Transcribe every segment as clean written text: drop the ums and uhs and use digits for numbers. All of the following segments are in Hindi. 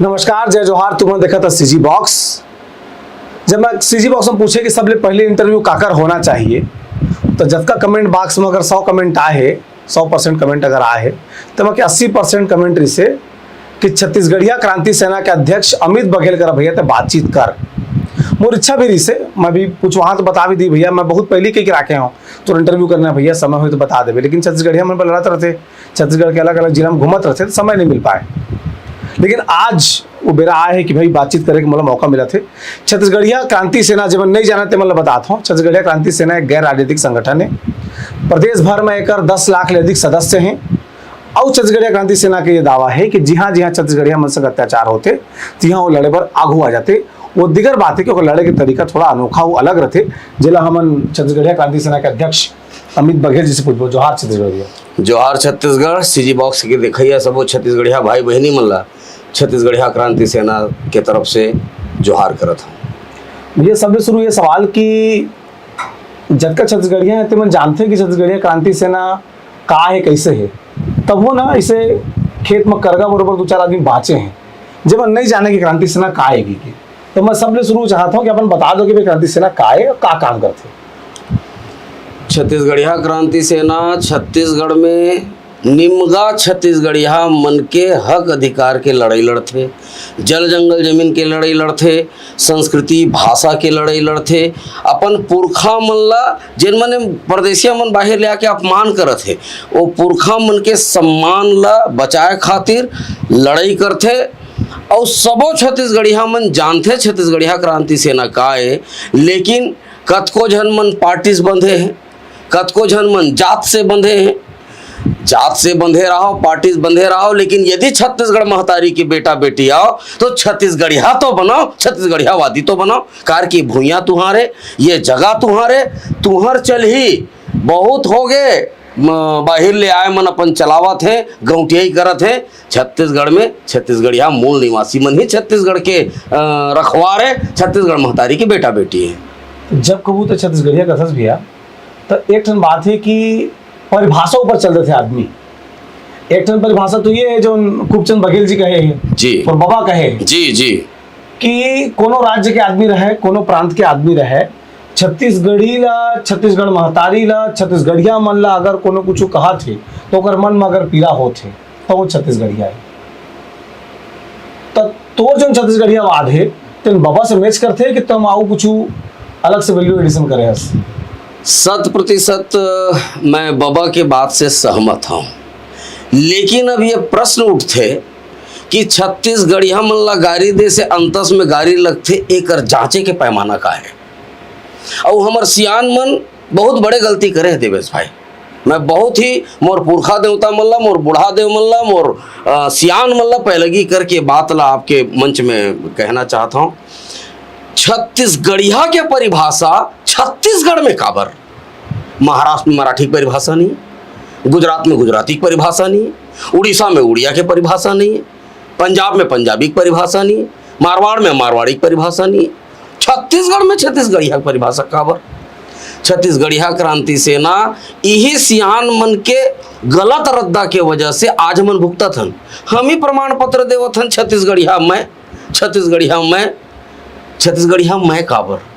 नमस्कार, जय जोहार। तुमने देखा था सीजी बॉक्स। जब मैं सीजी बॉक्स में पूछे कि सबले पहले इंटरव्यू काकर होना चाहिए, तो जब का कमेंट बॉक्स में अगर 100 कमेंट आए, 100% कमेंट अगर आए, तो मैं 80% कमेंट्री से कि छत्तीसगढ़िया क्रांति सेना के अध्यक्ष अमित बघेल कर भैया तो बातचीत कर। मोर इच्छा भी रही से मैं भी कुछ वहाँ तो बता भी दी भैया, मैं बहुत पहले के राखे हूँ तो इंटरव्यू करना भैया, समय हो तो बता दे। लेकिन छत्तीसगढ़िया मन पर लड़त रहते, छत्तीसगढ़ के अलग अलग जिला में घूमत रहते तो समय नहीं मिल पाए। लेकिन आज वो बेरा आया है कि भाई बातचीत करे के मतलब मौका मिला थे। छत्तीसगढ़िया क्रांति सेना जब नहीं जानते मतलब बताता हूँ, छत्तीसगढ़िया क्रांति सेना एक गैर राजनीतिक संगठन है। प्रदेश भर में एक 10 लाख ले अधिक सदस्य हैं। और छत्तीसगढ़िया क्रांति सेना का ये दावा है कि जी हाँ छत्तीसगढ़िया मन से अत्याचार होते तो यहाँ वो लड़े पर आगू आ जाते। वो दिगर बात है कि लड़े के तरीका थोड़ा अनोखा वो अलग रहते। जिला हमन छत्तीसगढ़िया क्रांति सेना के अध्यक्ष अमित बघेल जी से पूछबो। जोहार छत्तीसगढ़। जोहार छत्तीसगढ़। सीजी बॉक्स के देखिए सब छत्तीसगढ़िया भाई बहनी मन ला छत्तीसगढ़िया क्रांति सेना के तरफ से जोहार करत हूँ। भैया सबसे शुरू ये सवाल कि जब का छत्तीसगढ़िया है तो मन जानते कि छत्तीसगढ़िया क्रांति सेना का है, कैसे है, तब वो ना इसे खेत में करगा बरोबर 2-4 आदमी बाँचे हैं जब नहीं जाने की क्रांति सेना का है की। तो मैं सबसे शुरू चाहता हूँ कि अपन बता दो कि भाई क्रांति सेना का है और का काम करते। छत्तीसगढ़िया क्रांति सेना छत्तीसगढ़ में निमगा छत्तीसगढ़िया मन के हक अधिकार के लड़ाई लड़थे, जल जंगल जमीन के लड़ाई लड़थे, संस्कृति भाषा के लड़ाई लड़थे। अपन पुरखा मन ला जिन मन परदेसिया मन बाहर ले आके अपमान करत है, वो पुरखा मन के सम्मान ला बचाए खातिर लड़ाई करथे। और सबो छत्तीसगढ़िया मन जानथे छत्तीसगढ़िया क्रांति सेना का है। लेकिन कतको झन मन पार्टी से बंधे हैं, कतको झन मन जात से बंधे हैं। जात से बंधे रहो, पार्टी से बंधे रहो, लेकिन यदि छत्तीसगढ़ महतारी की बेटा बेटी आओ तो छत्तीसगढ़िया तो बनाओ, छत्तीसगढ़िया वादी तो बनाओ। कार की भूइयाँ तुम्हारे, ये जगह तुम्हारे, तुम्हार चल ही बहुत हो गए। बाहर ले आए मन अपन चलावत है, गौटिया ही करत है। छत्तीसगढ़ में छत्तीसगढ़िया मूल निवासी मन ही छत्तीसगढ़ के रखवार है, छत्तीसगढ़ महतारी की बेटा बेटी है। जब कबू तो छत्तीसगढ़िया कथस भैया, तो एक ठन बात है कि परिभाषा ऊपर चलते थे आदमी। एक ठन परिभाषा तो ये है जो खूबचंद बघेल जी कहे हैं जी और बाबा कहे जी जी कि कोनो राज्य के आदमी रहे, कोनो प्रांत के आदमी रहे, छत्तीसगढ़ी ला, छत्तीसगढ़ महतारी ला, छत्तीसगढ़िया मन ला अगर कोनो कुछ कहा थे तो ओकर मन में अगर पीड़ा होते तो वो छत्तीसगढ़िया है। तो जो छत्तीसगढ़िया वाद है तो बाबा से मैच करते कि तुम आओ कुछ अलग से वैल्यू एडिशन करे। 100% मैं बाबा के बात से सहमत हूँ। लेकिन अब ये प्रश्न उठते कि छत्तीसगढ़िया मन ला गारी दे से अंतस में गारी लगते, एक जांचे के पैमाना का है। और हमार सियान मन बहुत बड़े गलती करे है देवेश भाई। मैं बहुत ही मोर पुरखा देवता मन ला, मोर बूढ़ा देव मन ला, मोर सियान मन ला पहलगी करके बात ला आपके मंच में कहना चाहता हूँ। छत्तीसगढ़िया के परिभाषा छत्तीसगढ़ में काबर, महाराष्ट्र में मराठी की परिभाषा नहीं है, गुजरात में गुजराती की परिभाषा नहीं है, उड़ीसा में उड़िया की परिभाषा नहीं है, पंजाब में पंजाबी की परिभाषा नहीं है, मारवाड़ में मारवाड़ी की परिभाषा नहीं है। छत्तीसगढ़ में छत्तीसगढ़िया की परिभाषा काबर। छत्तीसगढ़िया क्रांति सेना यही सियान मन के गलत रद्दा के वजह से आज मन भुगतत हन। हम ही प्रमाण पत्र देवत हन छत्तीसगढ़िया मैं, छत्तीसगढ़िया मैं, छत्तीसगढ़िया मैं काबर।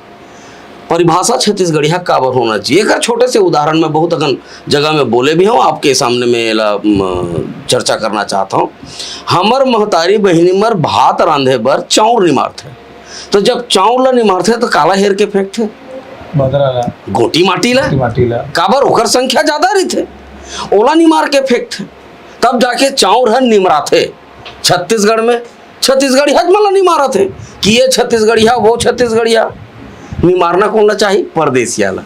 परिभाषा छत्तीसगढ़िया काबर होना चाहिए। एक छोटे से उदाहरण में बहुत अगन जगह में बोले भी हूँ, आपके सामने में चर्चा करना चाहता हूँ। हमर महतारी बहिनी मर भात रांधे बर चाउर निमारथे, तो जब चाउर ला निमारथे तो काला हेर के फेंकथे, गोटी माटी ला काबर, ओकर संख्या ज्यादा रही थे, ओला निमार के फेंकथे, तब जाके चाउर हन निमराथे। छत्तीसगढ़ में छत्तीसगढ़िया मला निमारा थे कि ये छत्तीसगढ़िया वो छत्तीसगढ़िया, निमारना कौन ला चाहिए, परदेसिया ला।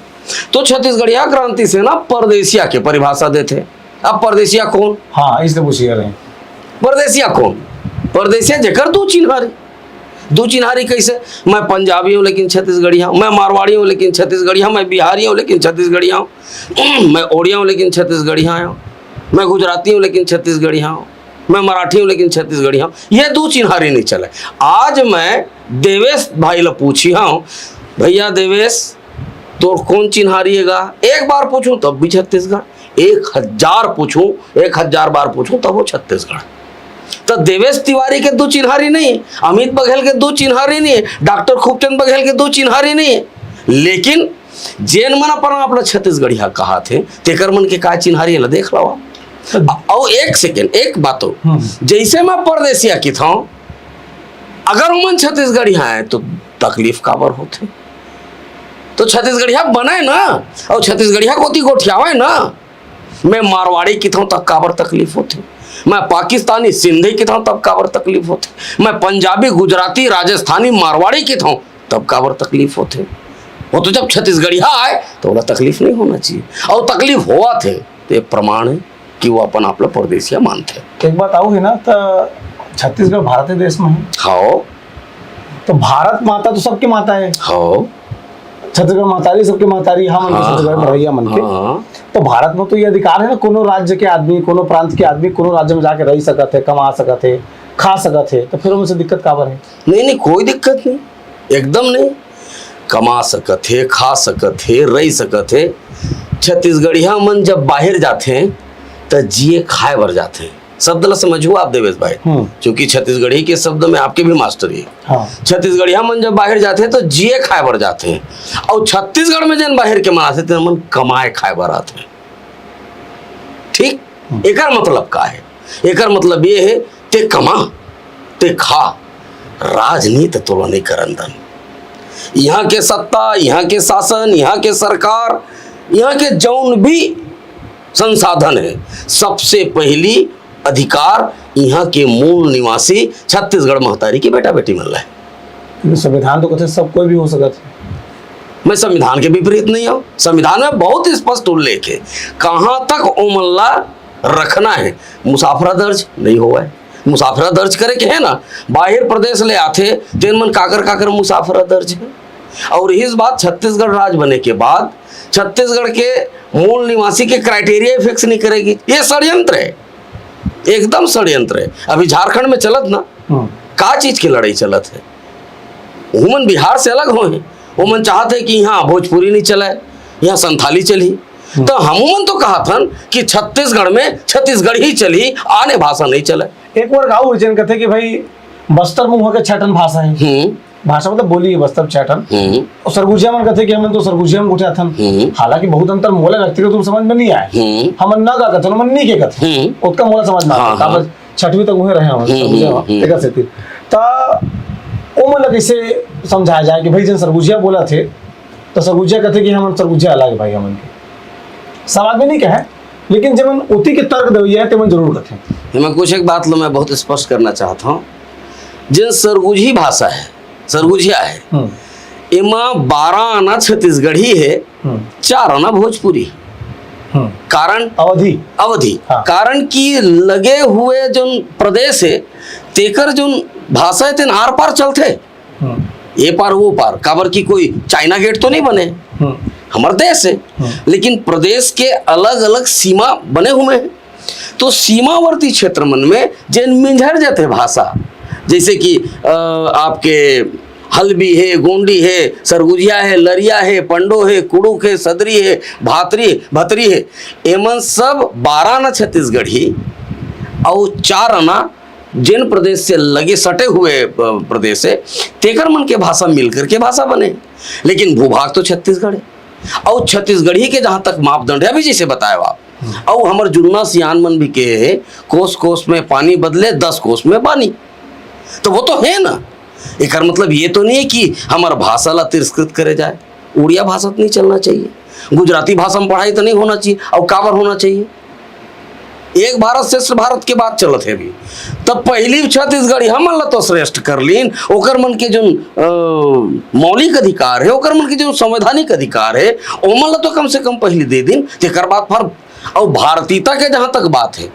तो छत्तीसगढ़िया क्रांति सेना परदेसिया के परिभाषा देते। अब परदेसिया कौन, हाँ इसलिए पूछिए रहे परदेसिया कौन। परदेसिया जेकर दो चिन्हारी कैसे, मैं पंजाबी हूँ लेकिन छत्तीसगढ़िया हूँ, मैं मारवाड़ी हूँ लेकिन छत्तीसगढ़िया हूँ, मैं बिहारी हूँ लेकिन छत्तीसगढ़िया हूँ, मैं ओडिया हूँ लेकिन छत्तीसगढ़िया हूँ, मैं गुजराती हूँ लेकिन छत्तीसगढ़िया हूँ, मैं मराठी हूँ लेकिन छत्तीसगढ़िया हूँ। ये दो चिन्हारी नहीं चले। आज मैं देवेश भाई ला पूछी हूँ, भैया देवेश तो कौन चिन्हारी हैगा, एक बार पूछूं तब भी छत्तीसगढ़, 1000 पूछूं, 1000 बार पूछूं तब वो छत्तीसगढ़। तो देवेश तिवारी के दो चिन्हारी नहीं, अमित बघेल के दो चिन्हारी नहीं, डॉक्टर खूबचंद बघेल के दो चिन्हारी नहीं है। लेकिन जैन मन अपन अपना छत्तीसगढ़िया कहा थे तेकर मन के का चिन्हारी है देख लो। और एक सेकेंड एक बात हो, जैसे मैं परदेसिया की था, अगर उमन छत्तीसगढ़िया है तो तकलीफ काबर होते, तो छत्तीसगढ़िया बने ना, और छत्तीसगढ़िया गोती गोठियावे ना। मैं मारवाड़ी की था तब काबर तकलीफ होती, मैं पाकिस्तानी सिंधी की था तब काबर तकलीफ होती, मैं पंजाबी गुजराती राजस्थानी मारवाड़ी की था तब काबर तकलीफ होते। वो तो जब छत्तीसगढ़िया आए तो बोला तकलीफ नहीं होना चाहिए, और तकलीफ हुआ थे तो ये प्रमाण है कि वो अपन आप लोग परदेसिया मानते। एक बात आओ है ना, तो छत्तीसगढ़ भारत देश में है। हाँ, तो भारत माता तो सबकी माता है। हाँ, छत्तीसगढ़ मातारी सबके मातारी, हम छत्तीसगढ़ में रहिया मन के। तो भारत में तो ये अधिकार है ना, कोनो राज्य के आदमी, कोनो प्रांत के आदमी कोनो राज्य में जाके रह सकत है, कमा सकत है, खा सकत है। तो फिर उनसे दिक्कत काबर है? नहीं नहीं, कोई दिक्कत नहीं, एकदम नहीं। कमा सकत है, खा सकत है, रह सकत है। छत्तीसगढ़िया मन जब बाहर जाते हैं तो जिए खाए बर जाते हैं। शब्द ला समझो आप देवेश भाई, क्योंकि छत्तीसगढ़ी के शब्द में आपके भी मास्टरी है। हाँ। छत्तीसगढ़िया मन जब बाहर जाते हैं तो जिए खाए बर जाते हैं, और छत्तीसगढ़ में जन बाहर के मनाते थे मन कमाए खाए बर आते हैं। ठीक, एकर मतलब का है? एकर मतलब ये है ते कमा ते खा, राजनीति तोला नहीं करंदन। यहाँ के सत्ता, यहाँ के शासन, यहाँ के सरकार, यहाँ के जौन भी संसाधन है, सबसे पहली अधिकार यहाँ के मूल निवासी छत्तीसगढ़ महतारी की बेटा बेटी मिल रहा है। संविधान तो कहते सब कोई भी हो सकता है। मैं संविधान के विपरीत नहीं हूँ, संविधान में बहुत स्पष्ट उल्लेख है कहाँ तक ओमल्ला रखना है। मुसाफरा दर्ज नहीं हुआ है, मुसाफरा दर्ज करे के है ना, बाहर प्रदेश ले आते तेन मन काकर काकर मुसाफरा दर्ज है। और इस बात छत्तीसगढ़ राज्य बने के बाद छत्तीसगढ़ के मूल निवासी के क्राइटेरिया फिक्स नहीं करेगी। ये षड्यंत्र है, एकदम षड्यंत्र है। अभी झारखंड में चलत ना, का चीज की लड़ाई चलत है? उमन बिहार से अलग हो हैं, उमन चाहते हैं कि यहाँ भोजपुरी नहीं चले, यहाँ संथाली चली। तो हम तो कहा था कि छत्तीसगढ़ में छत्तीसगढ़ी चली, आने भाषा नहीं चले। एक बार गाँव हुई कहते कि भाई बस्तर मुँह के छठन भाषा है, भाषा मतलब बोली है बस्तर छठन। और सरगुजिया मन कहते कि हम तो सरगुजिया में उठा थन। हालांकि बहुत अंतर मोला व्यक्तिगत रूप समझ में नहीं आए, हम ना का कथन मन नहीं के कथन उसका मोला समझ में आता। छठवीं तक वहीं रहे हम सरगुजिया एक से तीन। तो ओ मतलब कैसे समझाया जाए कि भाई जन सरगुजिया बोला थे तो सरगुजिया कहते कि हम सरगुजिया अलग है भाई, हमन के समाज में नहीं कहे, लेकिन जब हम उती के तर्क दे तो मन जरूर कहते। मैं कुछ एक बात लो मैं बहुत स्पष्ट करना चाहता हूँ, जिन सरगुजी भाषा है, सरगुजिया है, इमा 12 आना छत्तीसगढ़ी है, 4 आना भोजपुरी। कारण अवधि अवधि हाँ। कारण की लगे हुए जो प्रदेश है तेकर जो भाषा है तेन आर पार चलते, ये पार वो पार, काबर की कोई चाइना गेट तो नहीं बने, हमारे देश है, लेकिन प्रदेश के अलग अलग सीमा बने हुए हैं। तो सीमावर्ती क्षेत्र मन में जैन मिंझर जाते भाषा, जैसे कि आपके हल्बी है, गोंडी है, सरगुजिया है, लरिया है, पंडो है, कुड़ुक है, सदरी है, भतरी है, एमन सब 12 आना छत्तीसगढ़ी और 4 आना जिन प्रदेश से लगे सटे हुए प्रदेश है तेकर मन के भाषा मिलकर के भाषा बने। लेकिन भूभाग तो छत्तीसगढ़ है, और छत्तीसगढ़ी के जहाँ तक मापदंड है अभी जैसे बताए आप, और हमारे जुन्ना सियान मन भी के कोस कोस में पानी बदले 10 कोस में पानी, तो वो तो है ना। एक मतलब ये तो नहीं है कि हमारा भाषा ला तिरस्कृत करे जाए, उड़िया भाषा तो नहीं चलना चाहिए, गुजराती भाषा में पढ़ाई तो नहीं होना चाहिए, और काबर होना चाहिए। एक भारत श्रेष्ठ भारत के बात चलत है अभी, तब पहली छत्तीसगढ़ी हम ला तो श्रेष्ठ कर लीन, ओकर मन के जो मौलिक अधिकार है, ओकर मन के जो संवैधानिक अधिकार है, ओमन ला तो कम से कम पहले दे दिन, तेकर बात फर्क। और भारतीयता के जहाँ तक बात है,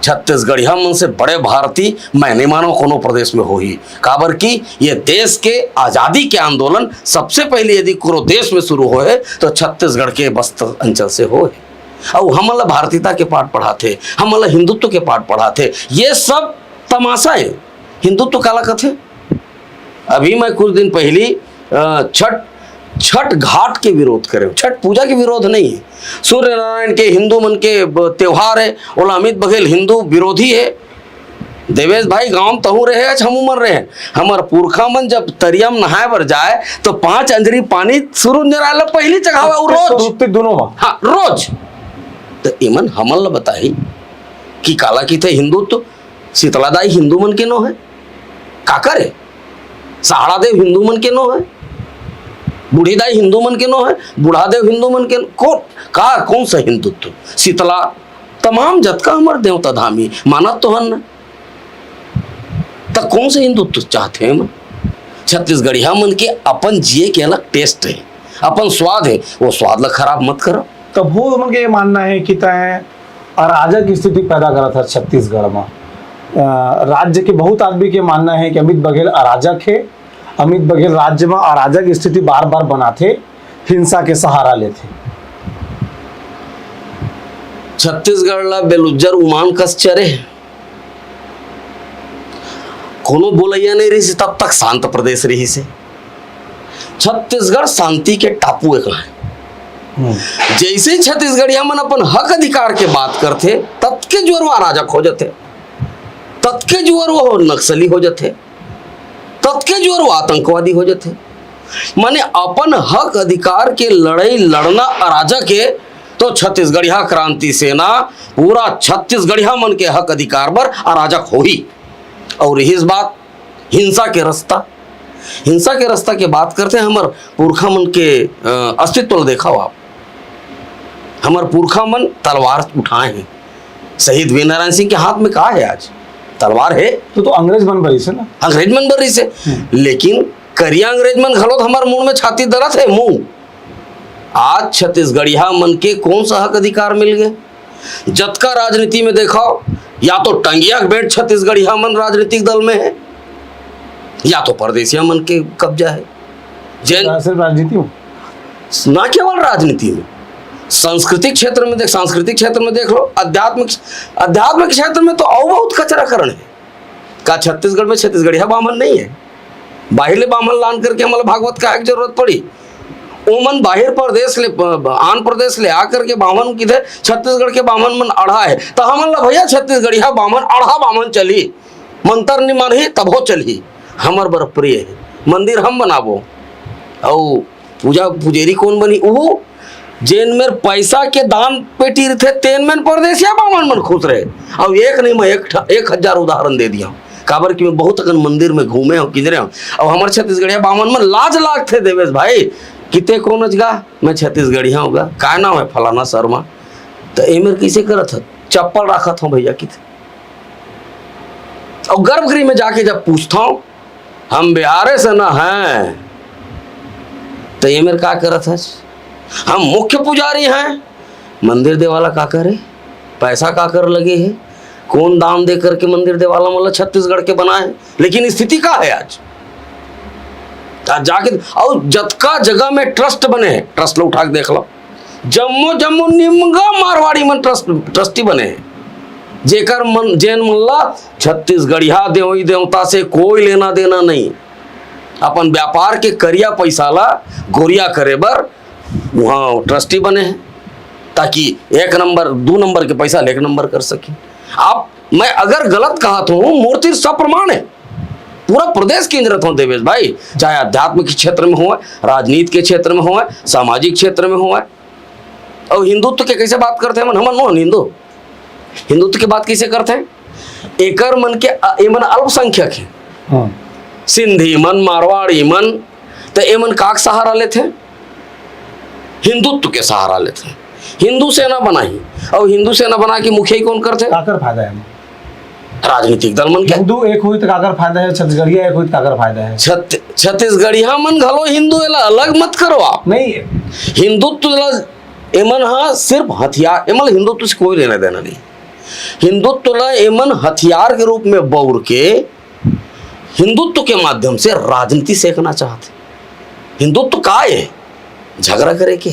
छत्तीसगढ़ी हम उनसे बड़े भारतीय मैं नहीं मानो कोनो प्रदेश में हो ही, काबर की ये देश के आज़ादी के आंदोलन सबसे पहले यदि पूरे देश में शुरू होए तो छत्तीसगढ़ के बस्तर अंचल से होए। और हमला भारतीयता के पाठ पढ़ाते, हमला हिंदुत्व के पाठ पढ़ाते, ये सब तमाशा है। हिंदुत्व काला कथे, अभी मैं कुछ दिन पहले छठ घाट के विरोध करे, छठ पूजा के विरोध नहीं है, सूर्य नारायण के हिंदू मन के त्योहार है, ओला अमित बघेल हिंदू विरोधी है, देवेश भाई गांव तहु रहे हम मर रहे हैं। हमार पुरखा मन जब तरियम नहाए बर जाए तो 5 अंजरी पानी शुरू निराला पहली चढ़ावा रोज दोनों हाँ रोज। तो इमन हमल बताई कि काला की थे हिंदुत्व शीतलादाई हिंदू मन के नो है का करे, सहाड़ा देव हिंदू मन के नो है, बूढ़ी दाई हिंदू मन के नो है, बूढ़ा देव हिंदू मन के कौन सा हिंदुत्व। शीतला तमाम जतका हमार देवता धामी मानत तो हन तक कौन सा हिंदुत्व चाहते हैं। छत्तीसगढ़िया मन के अपन जिए के अलग टेस्ट है, अपन स्वाद है, वो स्वाद ला खराब मत करो। तब वो उनके ये मानना है कि तय अराजक की स्थिति पैदा करा था छत्तीसगढ़ में। राज्य के बहुत आदमी के मानना है कि अमित बघेल अराजक है, अमित बघेल राज्य में अराजक स्थिति बार बार बनाते, हिंसा के सहारा लेते। छत्तीसगढ़ ला बेलुज्जर उमान कस चरे, कोनो बोलैया नहीं रही से तब तक शांत प्रदेश रही से। छत्तीसगढ़ शांति के टापू एक है। जैसे ही छत्तीसगढ़िया मन अपन हक अधिकार के बात करते तब के जोर वो अराजक हो जाते, तब के जोर वो नक्सली हो जाते, तब के जोर वो आतंकवादी हो जाते। माने अपन हक अधिकार के लड़ाई लड़ना अराजक है तो छत्तीसगढ़िया क्रांति सेना पूरा छत्तीसगढ़िया मन के हक अधिकार पर अराजक हो ही। और यही बात हिंसा के रास्ता के बात करते हैं। हमार पुरखा मन के अस्तित्व देखा हो आप, हमार पुरखा मन तलवार उठाए हैं। शहीद वीरनारायण सिंह के हाथ में कहा है आज तलवार है, तो अंग्रेज मन बरी से ना, अंग्रेज मन बरी से। लेकिन करिया अंग्रेज मन घलो हमार मुंह में छाती दर्द है मुंह। आज छत्तीसगढ़िया मन के कौन सा हक अधिकार मिल गए। जतका राजनीति में देखाओ या तो टंगिया बैठ छत्तीसगढ़िया मन राजनीतिक दल में है या तो परदेसिया मन के कब्जा है। सिर्फ राजनीति में ना केवल राजनीति में, सांस्कृतिक क्षेत्र में देख लो, आध्यात्मिक क्षेत्र में तो और बहुत कचराकरण है। का छत्तीसगढ़ में छत्तीसगढ़िया बामन नहीं है, बाहर बामन लान करके हमारे भागवत का एक जरूरत पड़ी। ओमन बाहर प्रदेश ले आंध्र प्रदेश ले आकर के बामन किधे छत्तीसगढ़ के बामन मन अढ़ा है तो हमन ला भैया छत्तीसगढ़िया बामन अढ़ा बामन चली, मंतर नहीं मानही तब हो चली। हमर बर प्रिय है, मंदिर हम बनाबो और पूजा पुजेरी कौन बनी वो जेन में पैसा के दान पेटी रहे तेन में परदेसिया बामन मन खुश रहे। और एक नहीं मैं 1000 उदाहरण दे दिया काबर कि मैं बहुत अगन मंदिर में घूमे हूँ किधरे हूँ। और हमारे छत्तीसगढ़िया बामन में लाज लाग थे देवेश भाई किते कौन जगा मैं छत्तीसगढ़िया होगा का नाम है फलाना शर्मा, तो एमर कैसे करत है चप्पल रखा था भैया किते। और गर्भगृह में जाके जब पूछता हूँ हम बिहार से ना हैं तो एमर का करत है, हम मुख्य पुजारी हैं, मंदिर देवाला का करे, पैसा का कर लगे है, कौन दाम दे करके मंदिर देवाला मतलब छत्तीसगढ़ के बना है। लेकिन स्थिति का है आज जाके और जतका जगह में ट्रस्ट बने, ट्रस्ट लो उठा के देख लो, जम्मू निमगा मारवाड़ी मन ट्रस्टी बने हैं जेकर मन जैन मल्ला छत्तीसगढ़िया देवी देवता से कोई लेना देना नहीं। अपन व्यापार के करिया पैसा ला गोरिया करे बर वहाँ ट्रस्टी बने हैं ताकि 1 नंबर 2 नंबर के पैसा 1 नंबर कर सके। आप मैं अगर गलत कहा तो मूर्ति सप्रमाण है, पूरा प्रदेश केंद्रित हो देवेश भाई, चाहे आध्यात्मिक क्षेत्र में हो, राजनीति के क्षेत्र में हो, सामाजिक क्षेत्र में हो। और हिंदुत्व के कैसे बात करते हैं मन हमन नो हिंदुत्व की बात कैसे करते हैं, एकर मन के एमन अल्पसंख्यक है, सिंधी मन मारवाड़ी मन, तो एमन का सहारा लेते हैं, हिंदुत्व के सहारा लेते हैं। हिंदू सेना बनाई और हिंदू सेना बना के मुखिया कौन करते काकर फायदा है, राजनीतिक दल मन के। हिंदू एक हुई तो काकर फायदा है, छत्तीसगढ़िया एक हुई तो काकर फायदा है। छत्तीसगढ़िया मन घलो हिंदू अलग मत करो आप, नहीं हिंदुत्व एमन हाँ सिर्फ हथियार, एमन हिंदुत्व से कोई लेना देना नहीं। हिंदुत्व एमन हथियार के रूप में बौर के हिंदुत्व के माध्यम से राजनीति सीखना चाहते। हिंदुत्व का है झगड़ा करे के,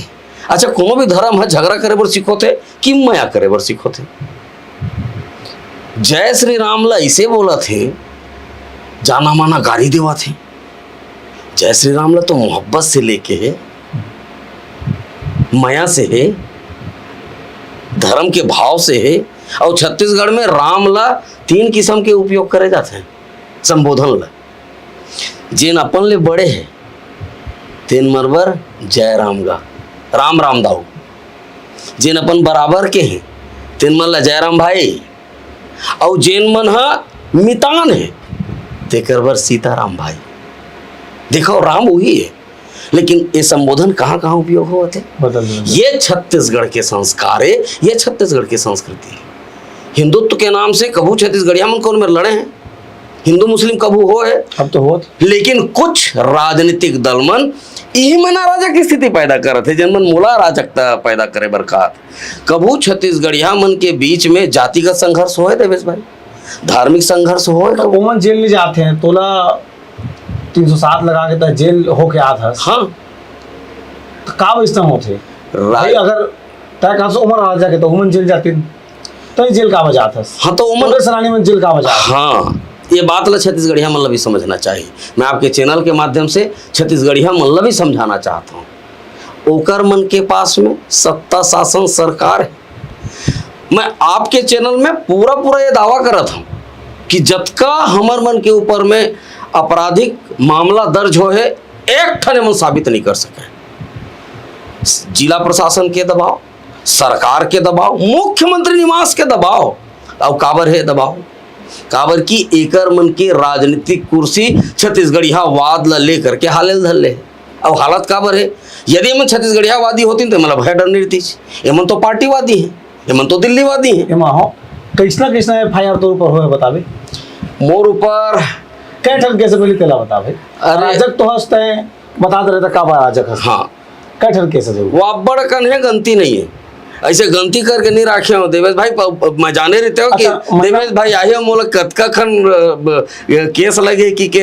अच्छा कोनो भी धर्म है झगड़ा करे बर सीखो थे कि माया करे बर सीखो थे। जय श्री राम ला इसे बोला थे जाना माना गाड़ी देवा थे, जय श्री राम ला तो मोहब्बत से लेके है, माया से है, धर्म के भाव से है, और छत्तीसगढ़ में राम ला 3 किस्म के उपयोग करे जाते हैं संबोधन ला। जिन अपन ले बड़े हैं तेन मरबर जय राम गा, राम राम दाऊ। जिन अपन बराबर के हैं तेन मन ला जय राम भाई। और जेन मन हा मितान है तेकर बर सीताराम भाई। देखो राम वही है, लेकिन ये संबोधन कहाँ कहाँ उपयोग हुआ थे? ये छत्तीसगढ़ के संस्कार है, ये छत्तीसगढ़ की संस्कृति है। हिंदुत्व के नाम से कबू छत्तीसगढ़िया मन कौन में लड़े हैं, हिंदू मुस्लिम कबू हो है, अब तो हो। लेकिन कुछ राजनीतिक दल मन यही मना राजा की स्थिति पैदा करत है, जन मन मोला अराजकता पैदा करे बरखात। कबू छत्तीसगढ़िया मन के बीच में जातिगत संघर्ष हो देवेश भाई, धार्मिक संघर्ष हो। तो ओमन जेल नहीं जाते हैं, तोला 307 लगा के तो जेल होके आत हस। हाँ तो का वैसा होते भाई, अगर तय कहा से उमर राजा के तो ओमन जेल जाती तो ये जेल का बजात हस। हाँ तो उमर सरानी में जेल का बजा। हाँ ये बात ला छत्तीसगढ़िया मन ला भी समझना चाहिए। मैं आपके चैनल के माध्यम से छत्तीसगढ़िया मन ला भी समझाना चाहता हूँ। ओकर मन के पास में सत्ता शासन सरकार है। मैं आपके चैनल में पूरा ये दावा करत हूँ कि जतका हमर मन के ऊपर में आपराधिक मामला दर्ज हो है, एक ठने मन साबित नहीं कर सके। जिला प्रशासन के दबाव, सरकार के दबाव, मुख्यमंत्री निवास के दबाव। और काबर है दबाव, काबर की एकर मन के राजनीतिक कुर्सी छत्तीसगढ़िया वाद ला लेकर के हाले धर ले। अब हालत काबर है, यदि मन छत्तीसगढ़िया वादी होती तो मतलब भय डर नहीं रहती। एमन तो पार्टीवादी है, एमन तो दिल्लीवादी है। एमा हो कैसना FIR तो ऊपर हो बतावे मोर ऊपर क्या ठन कैसे पहले तेला बता भाई। अरे अराजक तो हंसते हैं, बता दे रहे थे का अराजक हंस। हाँ क्या ठन कैसे जरूर वो आप बड़ कन है, गलती नहीं है। ऐसे गलती करके नहीं राखे हो देवेश भाई। मैं जाने रहते हो कि अच्छा, देवेश भाई आए हो मोला कतका खन केस लगे कि के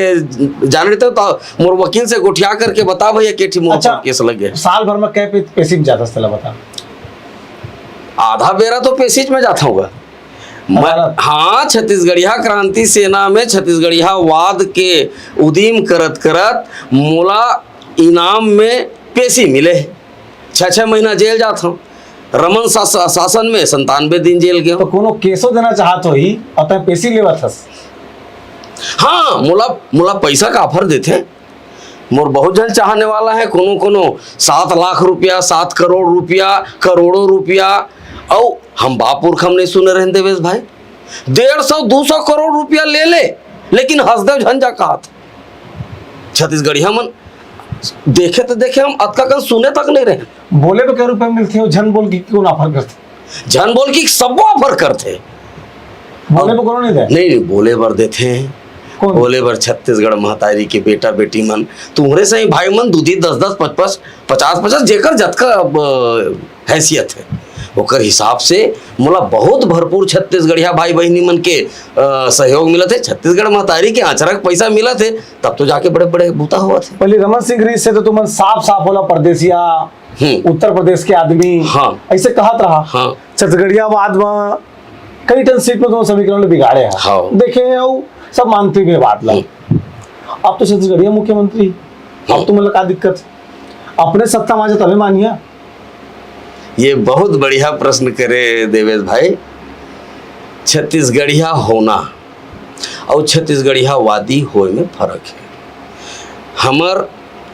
जाने रहते हो तो मोर वकील से गोठिया करके बता भैया केठी मोर अच्छा, केस लगे। साल भर में क्या पैसे में जाता तेला बता। आधा बेरा तो पेशीज में जाता होगा मैं। हाँ छत्तीसगढ़िया क्रांति सेना में छत्तीसगढ़िया वाद के उदीम करत करत मोला इनाम में पेशी मिले। 6 महीना जेल जाता हूँ। रमन शासन में 97 दिन जेल गया। तो कोनो केसो देना चाहत हो ही और तय पैसे लेवत हस। हाँ मोला पैसा का ऑफर देते। मोर बहुत जन चाहने वाला है, कोनो 7 लाख रुपया, 7 करोड़ रुपया, करोड़ों रुपया। और हम बापुरख हम नहीं सुने रहे देवेश भाई, 150-200 करोड़ रुपया ले लेकिन हंसदेव झंझा कहा छत्तीसगढ़िया मन देखे तो देखे, हम अतका कन सुने तक नहीं रहे। बोले तो क्या रुपए मिलते हो, झन बोल की क्यों ऑफर करते? झन बोल की सब ऑफर करते, बोले तो करो नहीं दे। नहीं बोले बर देते हैं। बोले बर छत्तीसगढ़ महतारी के बेटा बेटी मन तुम्हारे सही भाई मन दूधी 10-10, 50-50 जेकर जतका हैसियत है ओकर हिसाब से मोला बहुत भरपूर छत्तीसगढ़िया भाई बहनी मन के सहयोग मिलत है। छत्तीसगढ़ महतारी के आचरक पैसा मिलत है, तब तो जाके बड़े बड़े बूता हुआ थे। पहले रमन सिंह रीस से तो तुम साफ होला परदेसिया, उत्तर प्रदेश के आदमी। हाँ ऐसे कहत रहा। हाँ छत्तीसगढ़िया बाद में कई टन सीट में तो समीकरण बिगाड़े हैं। हाँ देखे और सब मानते हुए बात ला। अब तो छत्तीसगढ़िया मुख्यमंत्री, अब तो मतलब क्या दिक्कत, अपने सत्ता माजे तभी मानिया। ये बहुत बढ़िया प्रश्न करे देवेश भाई। छत्तीसगढ़िया होना और छत्तीसगढ़िया वादी होए में फर्क है। हमर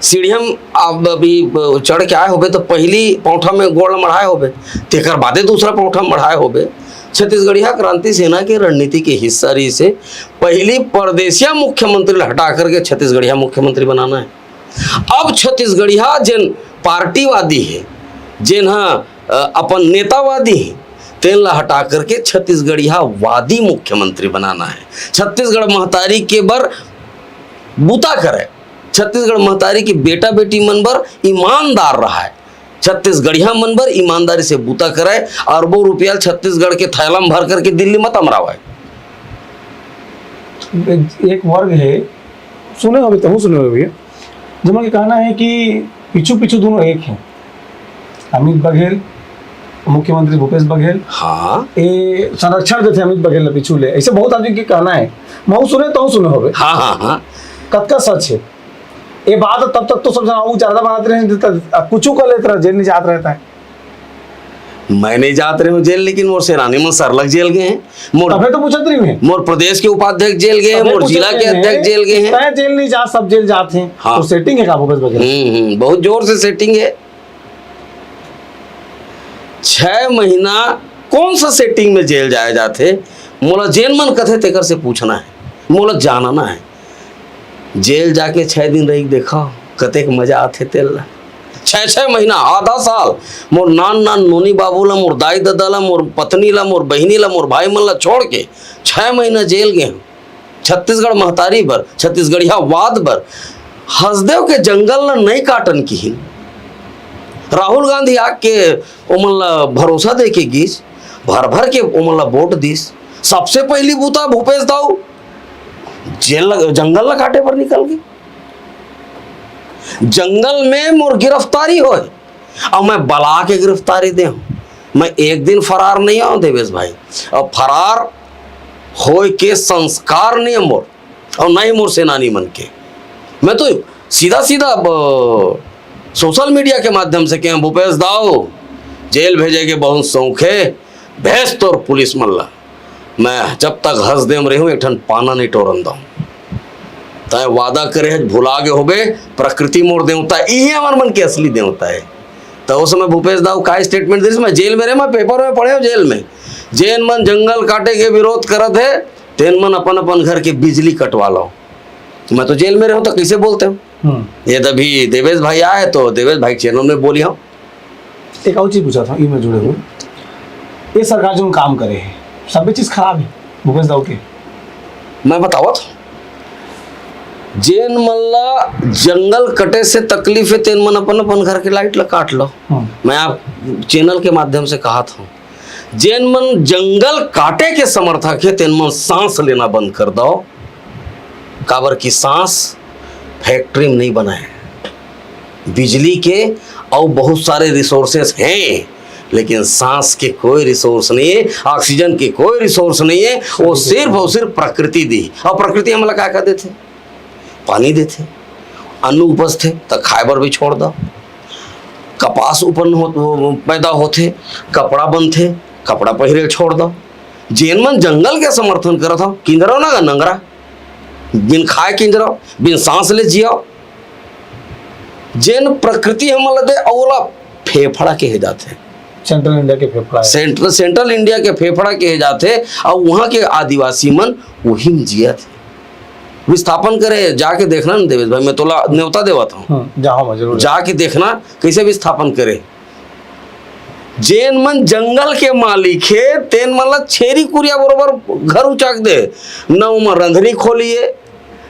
सीढ़ियम अब अभी चढ़ के आए होबे तो पहली पौठा में गोड़ मढ़ाए होबे, तेकर बादे दूसरा पौठा मढ़ाए होबे। छत्तीसगढ़िया क्रांति सेना के रणनीति के हिस्सा रही से पहली परदेसिया मुख्यमंत्री हटा करके छत्तीसगढ़िया मुख्यमंत्री बनाना है। अब छत्तीसगढ़िया जिन पार्टीवादी है, जिन अपन नेतावादी है, तेन ला हटा करके छत्तीसगढ़िया वादी मुख्यमंत्री बनाना है। छत्तीसगढ़ महतारी के बर बूता करे, छत्तीसगढ़ महतारी की बेटा बेटी मन बर ईमानदार रहा है, छत्तीसगढ़िया मन बर ईमानदारी से बूता करे। अरबों रुपया छत्तीसगढ़ के थैला में भर करके दिल्ली मत अमरावाए। एक वर्ग है, सुने होगे तो सुने होगे, जिनका कहना है कि पीछू पीछू दोनों एक हैं, अमित बघेल मुख्यमंत्री भूपेश बघेल। हाँ ये संरक्षण देते अमित बघेल पीछू ले, ऐसे बहुत आदमी के कहना है। मैं सुने तो सुने होगे। हाँ हाँ हाँ कतका सच है ये बात? तब तक तो सब जना ज्यादा बनाते रहे, कुछ का लेते रहे, जेल नहीं जात रहता है। मैं नहीं जात रहे हूँ जेल, लेकिन मोर सेनानी मन सरलग जेल गए हैं, मोर तबे तो पूछत रही मैं, मोर प्रदेश के उपाध्यक्ष जेल गए हैं, तबे मोर पूछत जिला के रही मैं, अध्यक्ष जेल गए हैं। तय जेल नहीं जा, सब जेल जाते हैं। हाँ। तो सेटिंग है का भूपेश बघेल? बहुत जोर से सेटिंग है। 6 महीना कौन सा सेटिंग में जेल जाए जाते, मोला जेल मन कथे तेकर से पूछना है, मोला जानना है। जेल जाके 6 दिन रही देखा कतेक मजा आते तेल। 6 महीना आधा साल मोर नान नोनी बाबू ला, मोर दाई दादा ला, मोर पत्नी ला, मोर बहिनी ला, मोर भाई मन ला छोड़ के 6 महीना जेल गए। छत्तीसगढ़ महतारी बर, छत्तीसगढ़िया वाद बर हसदेव के जंगल ला नहीं काटन की। राहुल गांधी आके ओमन ला भरोसा दे के गीस, भर भर के ओमन ला वोट दिस। सबसे पहली बूता भूपेश दाऊ जेल जंगल ला काटे पर निकल गई। जंगल में मोर गिरफ्तारी हो, और मैं बला के गिरफ्तारी दे हूं। मैं एक दिन फरार नहीं आऊं देवेश भाई, और फरार हो के संस्कार नहीं मोर, और नहीं मोर सेनानी मन के। मैं तो सीधा सीधा सोशल मीडिया के माध्यम से कह भूपेश दाऊ जेल भेजे के बहुत शौक है, भेज तो पुलिस मल्ला। मैं जब तक हंस देम रही हूँ एक ठन पाना नहीं टोरन दाऊं। तय वादा करे भुला गए होबे, प्रकृति मोर देवता यही हमार मन के असली देवता है। तो उस समय भूपेश दाऊ का स्टेटमेंट दिस, मैं जेल में रहे, मैं पेपर में पढ़े हो जेल में। जेन मन जंगल काटे के विरोध करत है तेन मन अपन अपन घर के बिजली कटवा लो। मैं तो जेल में रहूं तो कैसे बोलते हो? ये तभी देवेश भाई आए तो देवेश भाई चैनल में बोली हूँ। एक और चीज पूछा था ई में जुड़े हुए, ये सरकार जो काम करे है सब चीज खराब है भूपेश दाऊ के। मैं बतावत जेन मल्ला जंगल कटे से तकलीफ है तेन मन अपन अपन घर के लाइट ला काट लो। मैं आप चैनल के माध्यम से कहा था, जेन मन जंगल काटे के समर्थक है तेन मन सांस लेना बंद कर दो। काबर की सांस फैक्ट्री में नहीं बनाए, बिजली के और बहुत सारे रिसोर्सेस हैं, लेकिन सांस के कोई रिसोर्स नहीं है, ऑक्सीजन के कोई रिसोर्स नहीं है। वो सिर्फ और सिर्फ प्रकृति दी, और प्रकृति हमला क्या कर देते, पानी देते, अन्न उपज थे तो खाए बर भी छोड़ दो, कपास उत्पन्न पैदा होते, कपड़ा बनते, कपड़ा पहिरे छोड़ दो। जेन मन जंगल के समर्थन करत हो किंजरो ना नंगरा, बिन खाए किंजरो, बिन सांस ले जियो। जेन प्रकृति हमला दे अवला फेफड़ा के जाते, सेंट्रल इंडिया के फेफड़ा, सेंट्रल इंडिया के फेफड़ा के जाते, और वहाँ के आदिवासी मन वही में जिया थे। विस्थापन करे जाके देखना ना देवेश भाई, मैं तोला न्योता देवत हूँ, जाओ जरूर जाके देखना कैसे विस्थापन करे। जेन मन जंगल के मालिक है तेन मन छेरी कुरिया बरोबर घर उचाक दे, न उमा रंधनी खोलिए,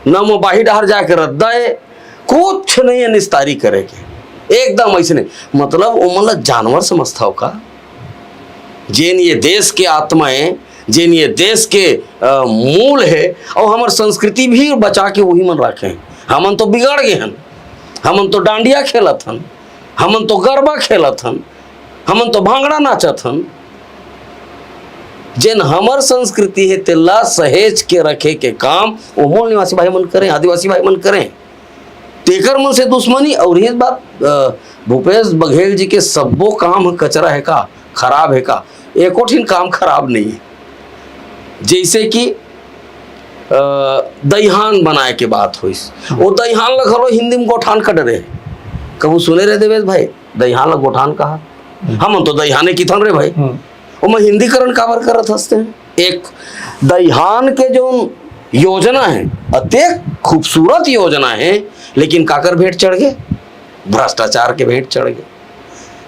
न उमा बाही डहर जाके रद्दा है, कुछ नहीं है निस्तारी करे के, एकदम ऐसे नहीं। मतलब उमला जानवर समझता हो का? जेन ये देश के आत्माएं, जेन ये देश के मूल है, और हमार संस्कृति भी बचा के वही मन रखे हैं। हमन तो बिगड़ गए हन, हमन तो डांडिया खेलत हन, हमन तो गरबा खेलत हन, हमन तो भांगड़ा नाचत हन। जेन हमर संस्कृति है तेला सहेज के रखे के काम वो मूल निवासी भाई मन करें, आदिवासी भाई मन करें। तेकर मन से दुश्मनी। और ये बात भूपेश बघेल जी के सबो काम कचरा है का, खराब है का? एको ठिन काम खराब नहीं है। जैसे कि दईहान बनाए के बात हुई, वो दईहान ला घलो हिंदी में गोठान कट रहे, कबू सुने रहे देवेश भाई? दईहान ला गोठान कहा, हम तो दईहाने की थन रे भाई, वो मैं हिंदीकरण काबर करत हंसते हैं। एक दईहान के जो योजना है अत्य खूबसूरत योजना है, लेकिन काकर भेंट चढ़ गए, भ्रष्टाचार के भेंट चढ़ गए।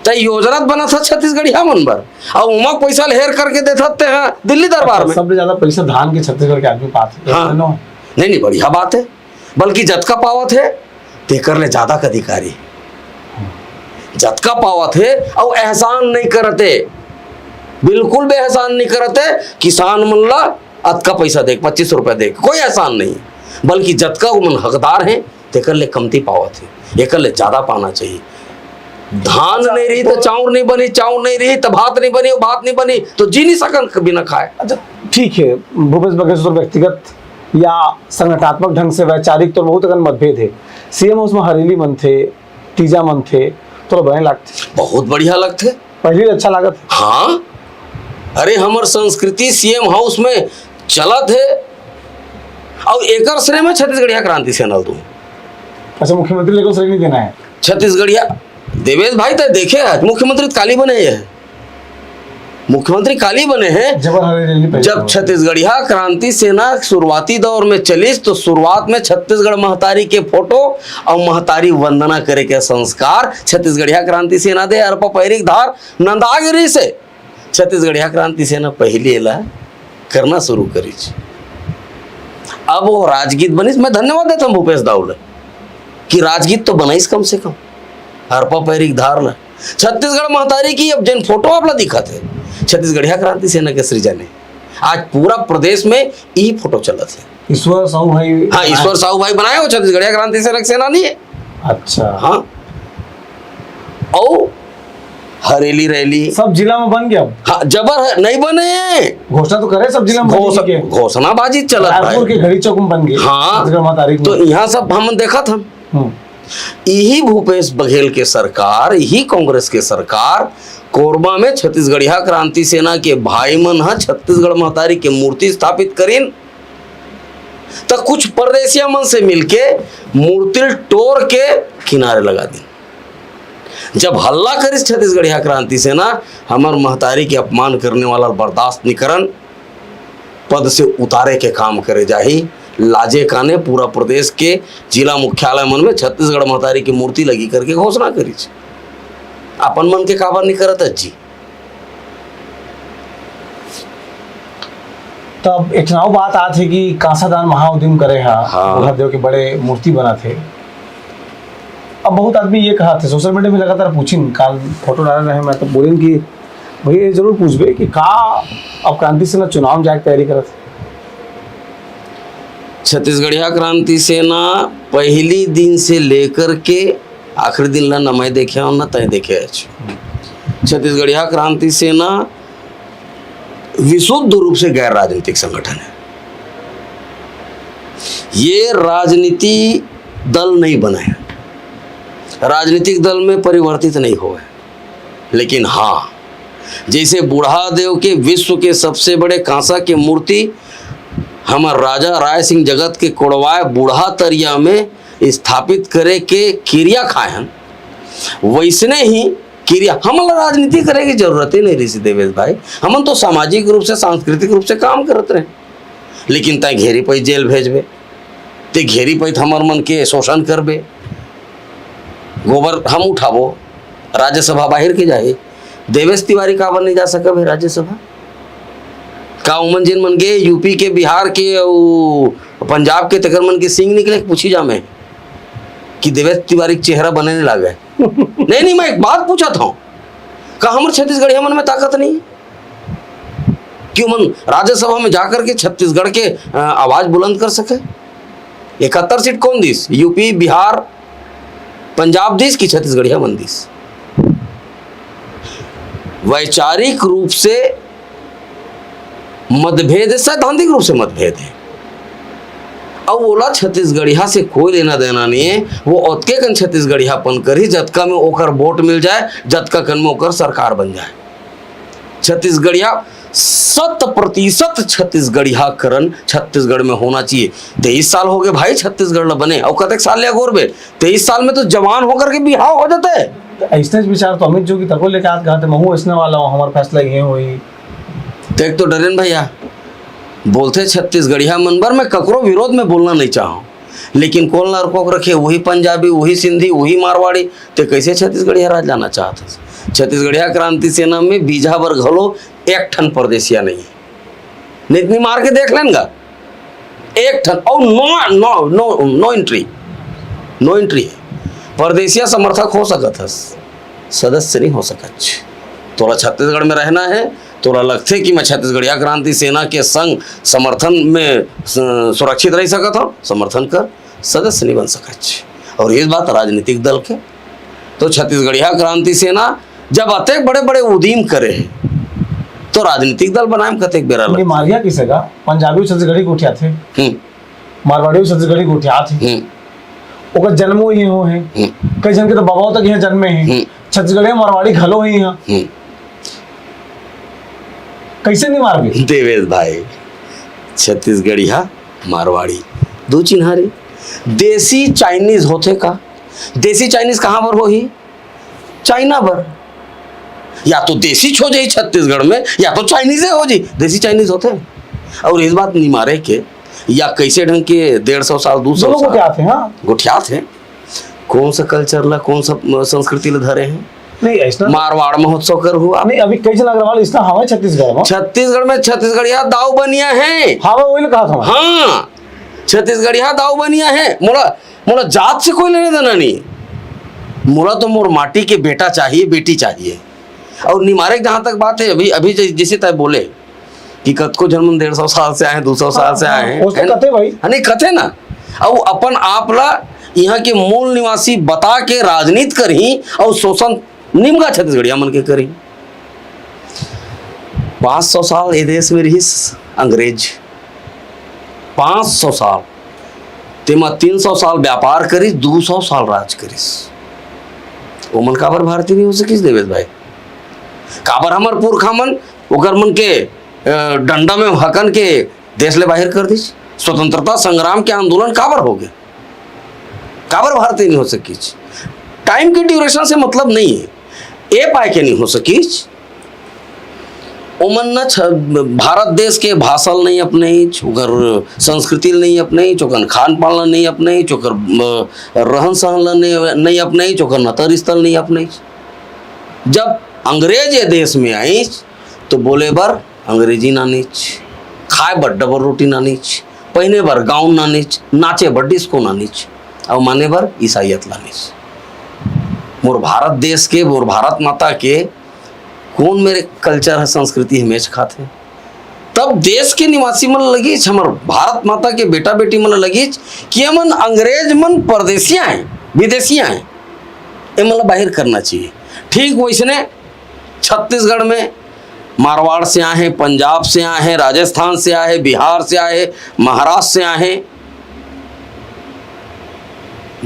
तो योजना बना था छत्तीसगढ़िया मन बर, और उमा पैसा लहेर करके देते हैं दिल्ली दरबार में। सबसे ज्यादा पैसा धान के छत्तीसगढ़ के आदमी पाते हैं। हाँ, नहीं बढ़िया बात है, बल्कि जतका पावत है तेकर ले ज्यादा का अधिकारी, जतका पावत है और एहसान नहीं करते, बिल्कुल भी एहसान नहीं करते। किसान मन ला अतका पैसा दे, 25 रुपया दे, कोई एहसान नहीं, बल्कि जतका मन हकदार है तेकर ले कमती पावत है, एकर ले ज्यादा पाना चाहिए। धान नहीं रही तो चाउर नहीं बनी, चाउर नहीं रही तो भात नहीं बनी, भात नहीं बनी तो जी नहीं सकन बिना खाए। अच्छा ठीक है, भूपेश बघेल व्यक्तिगत या संगठनात्मक ढंग से वैचारिक तो बहुत अगर मतभेद है। सीएम उसमें हरेली मन थे, तीजा मन थे, तो बड़े लगते, बहुत बढ़िया लगते। पहले अच्छा लागत। हाँ, अरे हमर संस्कृति सीएम हाउस में चलत है और एकर श्रेय में छत्तीसगढ़िया क्रांति सेना दूं। अच्छा, मुख्यमंत्री लेकर श्रेय नहीं देना है। छत्तीसगढ़िया देवेश भाई तो देखे आज मुख्यमंत्री काली बने हैं, मुख्यमंत्री काली बने हैं जब छत्तीसगढ़िया क्रांति सेना शुरुआती दौर में चली तो शुरुआत में छत्तीसगढ़ महतारी के फोटो और महतारी वंदना करे के संस्कार छत्तीसगढ़िया क्रांति सेना दे अरपा पैरिक धार नंदागिरी से छत्तीसगढ़िया क्रांति सेना पहले ला करना शुरू करी। अब वो राजगीत बनिस। मैं धन्यवाद देता हूँ भूपेश दाऊले कि राजगीत तो बनाइस कम से कम अरपा पैरिक धार ला छत्तीसगढ़ महतारी की। अब जन फोटो आपला दिखा थे छत्तीसगढ़िया क्रांति सेना के सृजन है, आज पूरा प्रदेश में यही फोटो चलत है। ईश्वर साहू भाई, हाँ ईश्वर साहू भाई बनाए हो छत्तीसगढ़िया क्रांति सेना के सेनानी है। अच्छा हाँ, और हरेली रैली सब जिला में बन गया। हाँ जबर है, नहीं बने घोषणा तो करे सब जिला में, घोषणाबाजी चलत रायपुर के घड़ी चौक में बन गए। हाँ तो यहाँ सब हम देखा था। यही भूपेश बघेल के सरकार, यही कांग्रेस के सरकार कोरबा में छत्तीसगढ़िया क्रांति सेना के भाई मन है छत्तीसगढ़ महतारी के मूर्ति स्थापित करीन तो कुछ परदेसिया मन से मिलके मूर्ति तोड़ के किनारे लगा दी। जब हल्ला करिस छत्तीसगढ़िया क्रांति सेना हमार महतारी के अपमान करने वाला बर्दाश्त नहीं करन, पद से उतारे के काम करे जाही। लाजे काने पूरा प्रदेश के जिला मुख्यालय मन में छत्तीसगढ़ महतारी की मूर्ति लगी करके घोषणा करी। अपन मन के काबर नहीं करत जी। तब एक चुनाव बात आती है कि कांसादान महाउद्यम करे हाँ देव के बड़े मूर्ति बना थे। अब बहुत आदमी ये कहा थे, सोशल मीडिया में लगातार पूछिन, काल फोटो डाल रहे हैं, मैं तो बोलिन कि भाई ये जरूर पूछबे कि का अब क्रांति सेना चुनाव जाए तैयारी करत। छत्तीसगढ़िया क्रांति सेना पहली दिन से लेकर के आखिरी दिन ला न मैं देखे और न तय देखे। छत्तीसगढ़िया क्रांति सेना विशुद्ध रूप से गैर राजनीतिक संगठन है। ये राजनीति दल नहीं बना है, राजनीतिक दल में परिवर्तित नहीं हुआ है। लेकिन हाँ, जैसे बूढ़ादेव के विश्व के सबसे बड़े कांसा के मूर्ति हमार राजा राय सिंह जगत के कोड़वाए बूढ़ा तरिया में स्थापित करे के क्रिया खायन, वैसने ही क्रिया हम राजनीति करे की जरूरत ही नहीं रही देवेश भाई। हम तो सामाजिक रूप से सांस्कृतिक रूप से काम करते रहे। लेकिन तय घेरी पैत जेल भेजबे, ते घेरी पैत हमार मन के शोषण करबे, गोबर हम उठाबो, राज्यसभा बाहर के जाए। देवेश तिवारी काबर नहीं जा सका भाई राज्यसभा? का उमन जिन मन के यूपी के, बिहार के और पंजाब के तकर मन के सिंह निकले पूछी जा मैं कि देवेश तिवारी चेहरा बनने लगे। नहीं मैं एक बात पूछा था, का हमारे छत्तीसगढ़ मन में ताकत नहीं क्यों मन राज्यसभा में जाकर के छत्तीसगढ़ के आवाज बुलंद कर सके? 71 सीट कौन this? UP, Bihar, Punjab this की छत्तीसगढ़िया मन दिस? वैचारिक रूप से मतभेद है, सैद्धांतिक रूप से मतभेद है। अब बोला छत्तीसगढ़िया से कोई लेना देना नहीं है, वो ओतके कन छत्तीसगढ़ियापन करी जतका में ओकर वोट मिल जाए, जतका कन में ओकर सरकार बन जाए। छत्तीसगढ़िया 100% छत्तीसगढ़िया करण छत्तीसगढ़ में होना चाहिए। 23 साल हो गए भाई छत्तीसगढ़ बने, और कतक साल ले गोरबे 23 साल में तो जवान होकर के बिहार हो जाता है। ऐसे विचार तो अमित जो की तको लेके आज कहते महू ऐसने वाला हूँ, हमारा फैसला ये हुई। देख तो डरेन भैया बोलते छत्तीसगढ़िया मनबर में ककरो विरोध में बोलना नहीं चाहूँ, लेकिन कौन लड़कों रखे वही पंजाबी, वही सिंधी, वही मारवाड़ी, तो कैसे छत्तीसगढ़िया राज लाना चाहते? छत्तीसगढ़िया क्रांति सेना में बीजा बर घलो एक ठन परदेसिया नहीं है। नितनी मार के देख लेंगा एक ठन, और नो एंट्री है। परदेसिया समर्थक हो सकत है, सदस्य नहीं हो सकत। तोरा छत्तीसगढ़ में रहना है, तोरा लगते कि मैं छत्तीसगढ़िया क्रांति सेना के संग समर्थन में सुरक्षित रह सकता हूँ, समर्थन कर, सदस्य नहीं बन सकत। और इस बात राजनीतिक दल के तो छत्तीसगढ़िया क्रांति सेना जब अतेक बड़े बड़े उदीम करे तो राजनीतिक दल बनाए में कतेक बेरा लगे। मारिया किसे का पंजाबी छत्तीसगढ़ी गोठिया थे, मारवाड़ी छत्तीसगढ़ी गोठिया थे, ओकर जन्मो ही हो है, कई जन के तो बाबा तक यहाँ जन्मे हैं, छत्तीसगढ़िया मारवाड़ी घलो ही यहाँ। कैसे नहीं मार गए? देवेश भाई, छत्तीसगढ़िया मारवाड़ी दो चिन्हारी। देसी चाइनीज होते का? देसी चाइनीज कहाँ पर हो ही? चाइना पर। या तो देसी छो जाई छत्तीसगढ़ में, या तो चाइनीजे हो जी, देसी चाइनीज होते हैं। और इस बात नहीं मारे के या कैसे ढंग के 150 साल 200 दोनों साल गोठियात हैं, हाँ। गोठियात हैं। कौन सा कल्चर ला, कौन सा संस्कृति ला धरे हैं? नहीं ऐसा मारवाड़ महोत्सव कर हुआ नहीं, अभी कई जन अग्रवाल इसना हवा छत्तीसगढ़ में। छत्तीसगढ़ में छत्तीसगढ़िया दाऊ बनिया है। हाँ मैं वही कहा था मैं। हाँ, छत्तीसगढ़िया दाऊ बनिया है। मोला मोला जात से कोई लेने देना नहीं। मोला तो मोर माटी के बेटा चाहिए, बेटी चाहिए। और निमारे जहाँ तक बात है, अभी अभी जैसे तय बोले कि कतको जन्म 150 साल से आए, 200 साल से आए हैं, वो तो कथे भाई। नहीं कथे ना। और अपन आप ला यहाँ के मूल निवासी बता के राजनीति करी और शोषण निमगा छत्तीसगढ़िया मन के करी। 500 साल ये देश में रही अंग्रेज, 500 साल तेमा 300 साल व्यापार करी, 200 साल राज करिस। वो मन काबर भारतीय नहीं हो सकिस देवेश भाई? काबर हमर पुरखा मन ओकर मन के डंडा में हकन के देश ले बाहर कर दिस? स्वतंत्रता संग्राम के आंदोलन काबर हो गए? काबर भारतीय नहीं हो सकिस? टाइम की ड्यूरेशन से मतलब नहीं है, ए पाए के नहीं हो सकिस। ओमन न भारत देश के भाषा नहीं अपने, ओकर संस्कृति नहीं अपने, ओकर खान पान नहीं अपने, ओकर रहन सहन नहीं अपने, ओकर नतर स्थल नहीं अपने। जब अंग्रेज ये देश में आई तो बोले बर अंग्रेजी नानीच, खाए बर डबल रोटी नानीच, पहने बर गाउन नानीच, नाचे बर डिस्को नानीच, और माने बर ईसाइयत लानीच। मोर भारत देश के, मोर भारत माता के कौन मेरे कल्चर है, संस्कृति है मैच खाते? तब देश के निवासी मन लगी, हमार भारत माता के बेटा बेटी मन लगी कि हमन अंग्रेज मन परदेसिया हैं, विदेशिया हैं, ये मतलब बाहर करना चाहिए। ठीक वैसने छत्तीसगढ़ में मारवाड़ से आए हैं, पंजाब से आए हैं, राजस्थान से आए हैं, बिहार से आए हैं, महाराष्ट्र से आए हैं।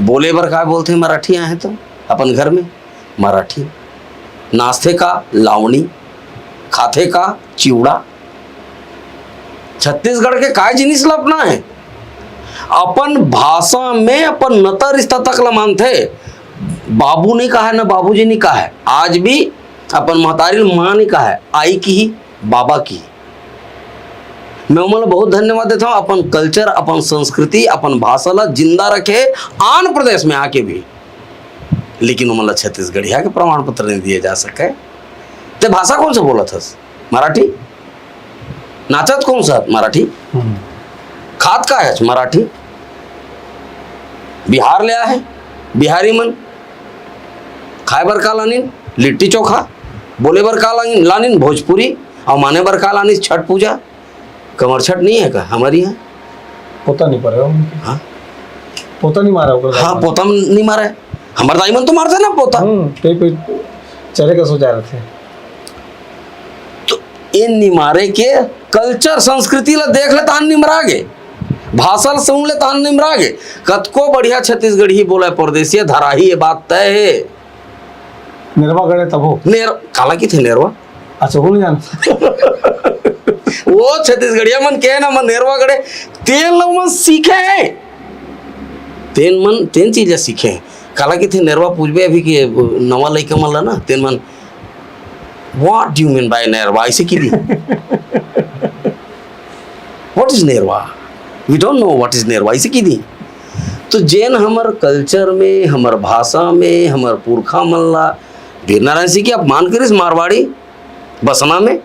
बोले बर का बोलते हैं? मराठी आए हैं तो अपन घर में मराठी। नाश्ते का लावणी, खाते का चिवड़ा। छत्तीसगढ़ के काय जिनिस ला अपना है? अपन भाषा में अपन नता रिश्ता तक ला मानते। बाबू नहीं कहा है ना बाबूजी नहीं कहा है, आज भी अपन महतारी माँ नहीं कहा है, आई की ही बाबा की। मैं उमला बहुत धन्यवाद देता हूँ। अपन कल्चर, अपन संस्कृति, अपन भाषा ला जिंदा रखे आंध्र प्रदेश में आके भी, लेकिन उमला छत्तीसगढ़िया के प्रमाण पत्र नहीं दिए जा सके। ते भाषा कौन सा बोला था? मराठी। नाचत कौन सा? मराठी। खात का है? मराठी। बिहार ले आए बिहारी मन, खाए बर का लानिन? लिट्टी चोखा। बोले बर का लानिन? भोजपुरी। और माने बर का लानिन? छठ पूजा। कमर छठ नहीं है का हमारी यहाँ? पोता नहीं पड़े। हाँ, पोता नहीं मारा होगा। हाँ, पोता नहीं मारा है। हमारे दाई मन तो मारते ना पोता। पे चले का सोचा रहे थे। तो इन निमारे के कल्चर संस्कृति ला देख ले तान निमरा गे, भाषा ला सुन ले तान निमरा गे। कतको बढ़िया छत्तीसगढ़ी ही बोला परदेसी धरा ही, ये बात तय है। नेरवा गड़े तब हो काला की थे नेरवा? अच्छा वो नहीं जाना। वो छत्तीसगढ़िया मन के ना मन नेरवा गड़े तेन लोग मन सीखे हैं, तेन चीजें सीखे हैं। काला की थे नेरवा पूछबे अभी कि नवा लइका मन ला ना, तेन मन what do you mean by नेरवा? ऐसे की दी व्हाट इज नेरवा? We don't know what is नेरवा, ऐसे की दी। तो जैन हमार कल्चर में, हमार भाषा में, हमार पुरखा मन ला वीर नारायण सिंह की अपमान करिस मारवाड़ी बसना में।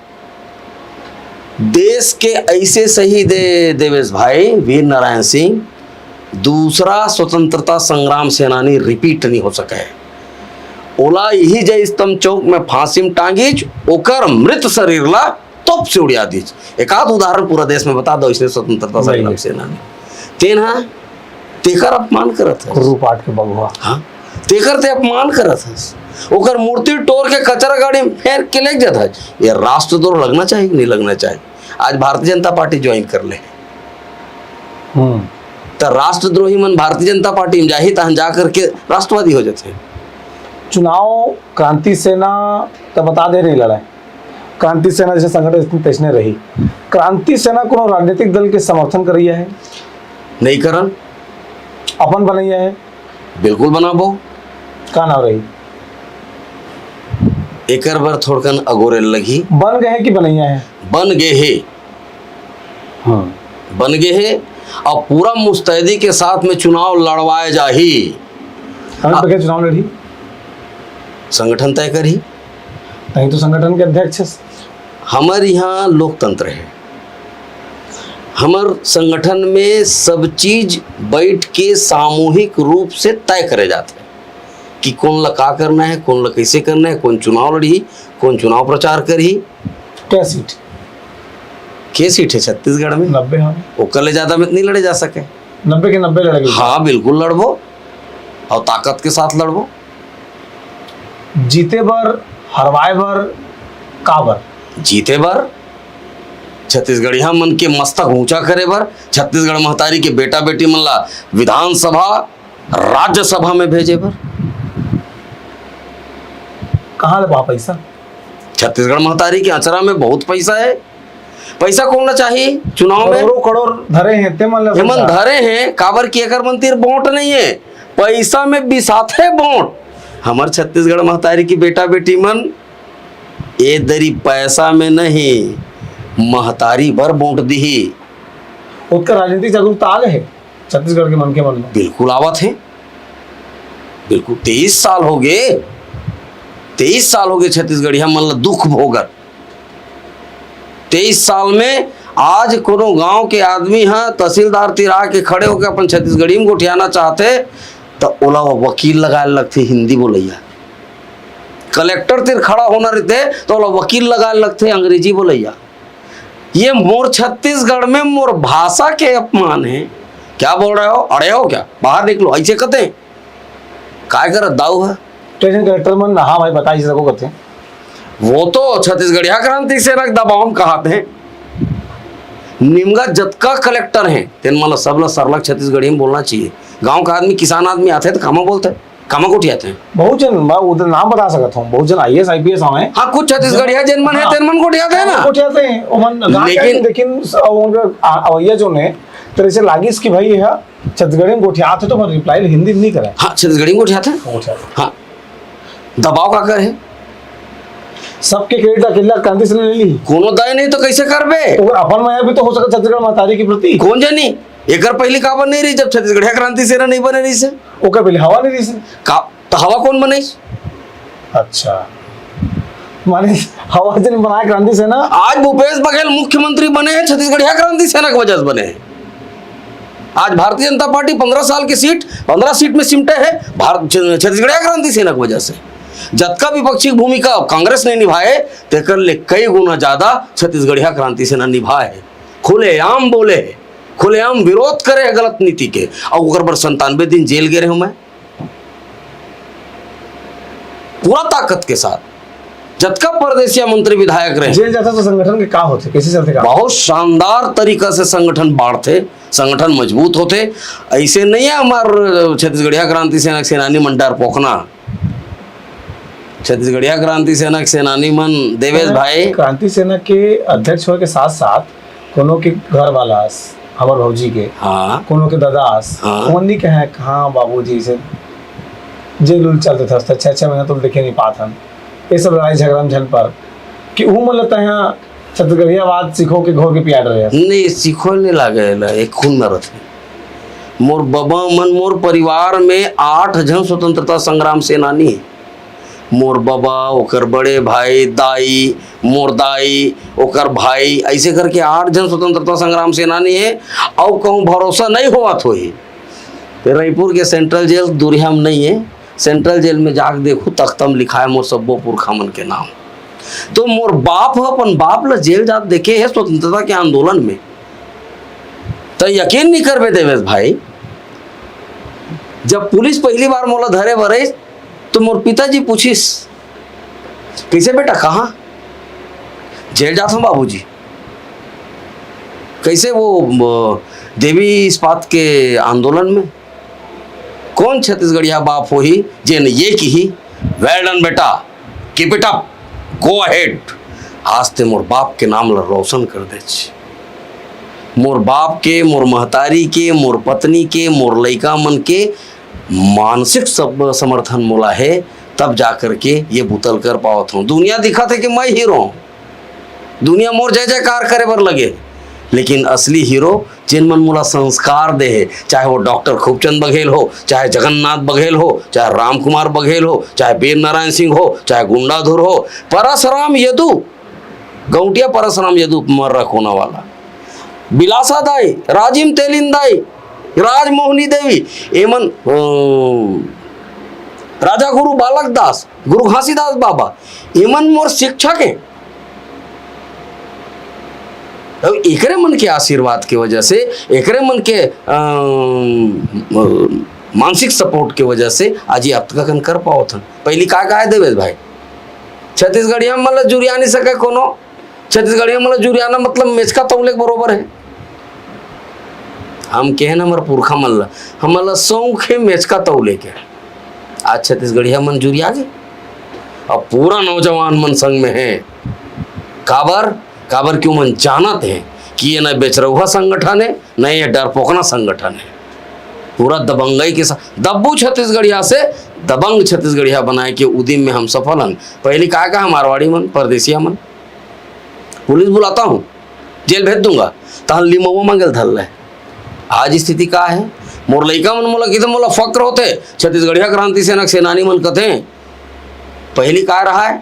देश के ऐसे शहीद देवेश भाई वीर नारायण सिंह, दूसरा स्वतंत्रता संग्राम सेनानी रिपीट नहीं हो सके। ओला यही जय स्तंभ चौक में फांसी में टांगीच, ओकर मृत शरीर ला तोप से उड़िया दीच। एक आध उदाहरण पूरा देश में बता दो इसने स्वतंत्रता संग्राम सेनानी तेन हा तेकर अपमान करत है। कुर्रू पाट के बगुआ। हाँ, तेकर ते अपमान करत है। ओकर मूर्ति तोड़ के कचरा गाड़ी में फेर के ले जाता है। ये राष्ट्रद्रोह लगना चाहिए नहीं लगना चाहिए? आज भारतीय जनता पार्टी ज्वाइन कर ले तो राष्ट्रद्रोही मन भारतीय जनता पार्टी में जाही तहन जा करके राष्ट्रवादी हो जाते हैं। चुनाव क्रांति सेना तो बता दे रही लड़ाई, क्रांति सेना जैसे संगठन इतनी तेजने रही, क्रांति सेना कोनो राजनीतिक दल के समर्थन करिया है, नहीं करन, अपन बनैया है, बिल्कुल बनाबो। का नाम रही, एकर बर थोड़कन अगोरे लगी। बन गए हैं कि बनैया है? बन गए है, हाँ, बन गए है, और पूरा मुस्तैदी के साथ में चुनाव लड़वाए जाही। हमें बगैर चुनाव लड़ी, संगठन तय करी। नहीं तो संगठन के अध्यक्ष है। हमारे यहाँ लोकतंत्र है, हमार संगठन में सब चीज बैठ के सामूहिक रूप से तय करे जाते हैं कि कौन ला का करना है, कौन ला कैसे करना है, कौन चुनाव लड़ी, कौन चुनाव प्रचार करी। क्या सीट? के सीट है छत्तीसगढ़ में? 90। हाँ, वो कल ज्यादा में नहीं लड़े जा सके। 90 के 90 लड़ेगी। हाँ बिल्कुल लड़बो, और ताकत के साथ लड़बो। जीते बर, हरवाए बर, का बर? जीते बर, छत्तीसगढ़िया मन के मस्तक ऊंचा करे बर, छत्तीसगढ़ महतारी के बेटा बेटी मन ला विधानसभा राज्यसभा में भेजे बर। कहाँ ले पैसा? छत्तीसगढ़ महतारी के अचरा में बहुत पैसा है। पैसा कौन ना चाहिए चुनाव में? करोड़ों करोड़ धरे हैं ते मन मन धरे हैं, काबर की एकर मंतिर वोट नहीं है, पैसा में बिसाथे वोट। हमार छत्तीसगढ़ महतारी की बेटा बेटी मन ए दरी पैसा में नहीं, महतारी भर वोट दी। उसका राजनीतिक जागरूकता आ गए है छत्तीसगढ़ के मन में। बिल्कुल आवत है, बिल्कुल। 23 साल हो गए, 23 साल हो गए छत्तीसगढ़िया मन ला दुख भोगर। 23 साल में आज कोनो गांव के आदमी है तहसीलदार तिरा के खड़े होकर अपन छत्तीसगढ़ी में गोठियाना चाहते तो ओला वकील लगाए लगते हिंदी बोलैया। कलेक्टर तिर खड़ा होना रहते तो ओला वकील लगाए लगते अंग्रेजी बोलैया। ये मोर छत्तीसगढ़ में मोर भाषा के अपमान है। क्या बोल रहे हो? अड़े हो क्या? बाहर निकलो, ऐसे कहते काय कर दाऊ है स्टेशन कलेक्टर मन। हाँ भाई बताइए सको कहते हैं वो तो छत्तीसगढ़िया क्रांति सेना दबाव कहते हैं। निमगा जतका कलेक्टर हैं तेन मतलब सब ला सरलग छत्तीसगढ़ी में बोलना चाहिए। गांव का आदमी किसान आदमी आते हैं तो कामा बोलते हैं, कामा कोठियाते हैं। बहुजन उधर नाम बता सकता हूँ, बहुजन IAS IPS हमें। हाँ कुछ छत्तीसगढ़िया जन मन है तेन मन कोठियाते हैं ना, कोठियाते हैं वो मन। लेकिन उनका अवैया जो ने तेरे से लागी इसकी भाई है छत्तीसगढ़ी में गोठियाते तो रिप्लाई हिंदी नहीं करे। हाँ छत्तीसगढ़ी में गोठियाते हैं। हाँ दबाव का कर है, सबके क्रेडिट अकेला क्रांति से ले ली, कोनो दाय नहीं तो कैसे करबे? तो अपन में भी तो हो सकता छत्तीसगढ़ महतारी के प्रति। कौन जानी एकर पहली काबर नहीं रही जब छत्तीसगढ़िया क्रांति सेना नहीं बने रही से? ओकर पहले हवा नहीं रही से का तो हवा कौन बने? अच्छा माने हवा जन बनाए क्रांति सेना। आज भूपेश बघेल मुख्यमंत्री बने हैं छत्तीसगढ़िया क्रांति सेना की वजह से बने हैं। आज भारतीय जनता पार्टी 15 साल की सीट 15 सीट में सिमटे है छत्तीसगढ़िया क्रांति सेना की वजह से। जतका विपक्षी भूमिका कांग्रेस ने निभाए तेकर ले कई गुना ज्यादा छत्तीसगढ़िया क्रांति सेना निभाए है। खुलेआम बोले, खुलेआम विरोध करे गलत नीति के, और ओकर पर 97 दिन जेल गए रहे मैं पूरा ताकत के साथ। जतका परदेसिया मंत्री विधायक रहे जेल जाता तो संगठन के का होते, कैसे चलते का? बहुत शानदार तरीका से संगठन बाढ़ते, संगठन मजबूत होते। ऐसे नहीं है हमार छत्तीसगढ़िया क्रांति सेना के सेनानी मन डर पोखना। छत्तीसगढ़िया क्रांति सेना के सेनानी मन देवेश भाई क्रांति सेना के अध्यक्ष होने के साथ साथ कोनो के घर वाला हमार भौजी के, हाँ कोनो के दादास, हाँ। उन्हीं के हैं कहाँ बाबूजी से जेल उल चलते थे 6-6 महीना तुम देखे नहीं पात हम। ये सब लड़ाई झगड़ा झन पर कि वो मन लगता है छत्तीसगढ़िया बात सीखो के घोर के पियाड रहे। नहीं सीखो नहीं लागे, एक खून में रहते। मोर बाबा मन मोर परिवार में 8 जन स्वतंत्रता संग्राम सेनानी है। मोर बाबा, ओकर बड़े भाई, दाई, मोर दाई, ओकर भाई, ऐसे करके 8 जन स्वतंत्रता संग्राम सेनानी है। और कहूँ भरोसा नहीं हुआ तो ही रायपुर के सेंट्रल जेल दूरिया में नहीं है, सेंट्रल जेल में जाके देखो तख्तम लिखा है मोर सब्बो पुरखा मन के नाम। तो मोर बाप है अपन बाप ला जेल जात देखे है स्वतंत्रता के आंदोलन में। तो यकीन नहीं करबे देवेश भाई, जब पुलिस पहली बार मोला धरे बरे तो मोर पिताजी पूछिस कैसे बेटा कहाँ जेल जाता हूँ बाबूजी? कैसे? वो देवी इस्पात के आंदोलन में। कौन छत्तीसगढ़िया बाप हो ही जेन ये की ही वेल डन बेटा, keep it up, go ahead, आज ते मोर बाप के नाम ला रोशन कर दे छी। मोर बाप के, मोर महतारी के, मोर पत्नी के, मोर लइका मन के मानसिक सब समर्थन मोला है, तब जाकर के ये बुतल कर पावत हूँ। दुनिया दिखा थे कि मैं हीरो हूँ, दुनिया मोर जय जयकार करे बर लगे, लेकिन असली हीरो जिन मन मोला संस्कार दे है, चाहे वो डॉक्टर खूबचंद बघेल हो, चाहे जगन्नाथ बघेल हो, चाहे राम कुमार बघेल हो, चाहे वीर नारायण सिंह हो, चाहे गुंडाधुर हो, परसराम यदु, गौटिया परसराम यदु मर्रा कोना वाला, बिलासा दाई, राजिम तेलिन दाई, राजमोहनी देवी, एमन राजा गुरु बालक दास, गुरु घासीदास बाबा, एमन मोर शिक्षक है। अब एकरे मन के आशीर्वाद के वजह से, एकरे मन के मानसिक सपोर्ट के वजह से आज ये अब तक कर पाओ था। पहली का है देवेश भाई, छत्तीसगढ़िया मतलब जुरिया नहीं सके कोनो, छत्तीसगढ़िया मतलब जुरियाना मतलब मेचका तौले के बरोबर है। हम कहे ना हमारे पुरखा मल्ला, हमला शौक है मेचका तौले के। आज छत्तीसगढ़िया मन जुरिया गए, अब पूरा नौजवान मन संग में है। काबर क्यों मन जानत है कि ये न बेचरौहा संगठन है, न ये डरपोकना संगठन है। पूरा दबंगई के साथ दब्बू छत्तीसगढ़िया से दबंग छत्तीसगढ़िया बनाए के उदिम में हम सफल हन। पहली का मारवाड़ी मन, परदेसिया मन, पुलिस बुलाता हूँ, जेल भेज दूंगा, तहन लिमो मंगल धल है। आज स्थिति का है, मोर लइका मन मोला किधर मोला फक्र होते, छत्तीसगढ़िया क्रांति सेना सेनानी मन कथे। पहली का रहा है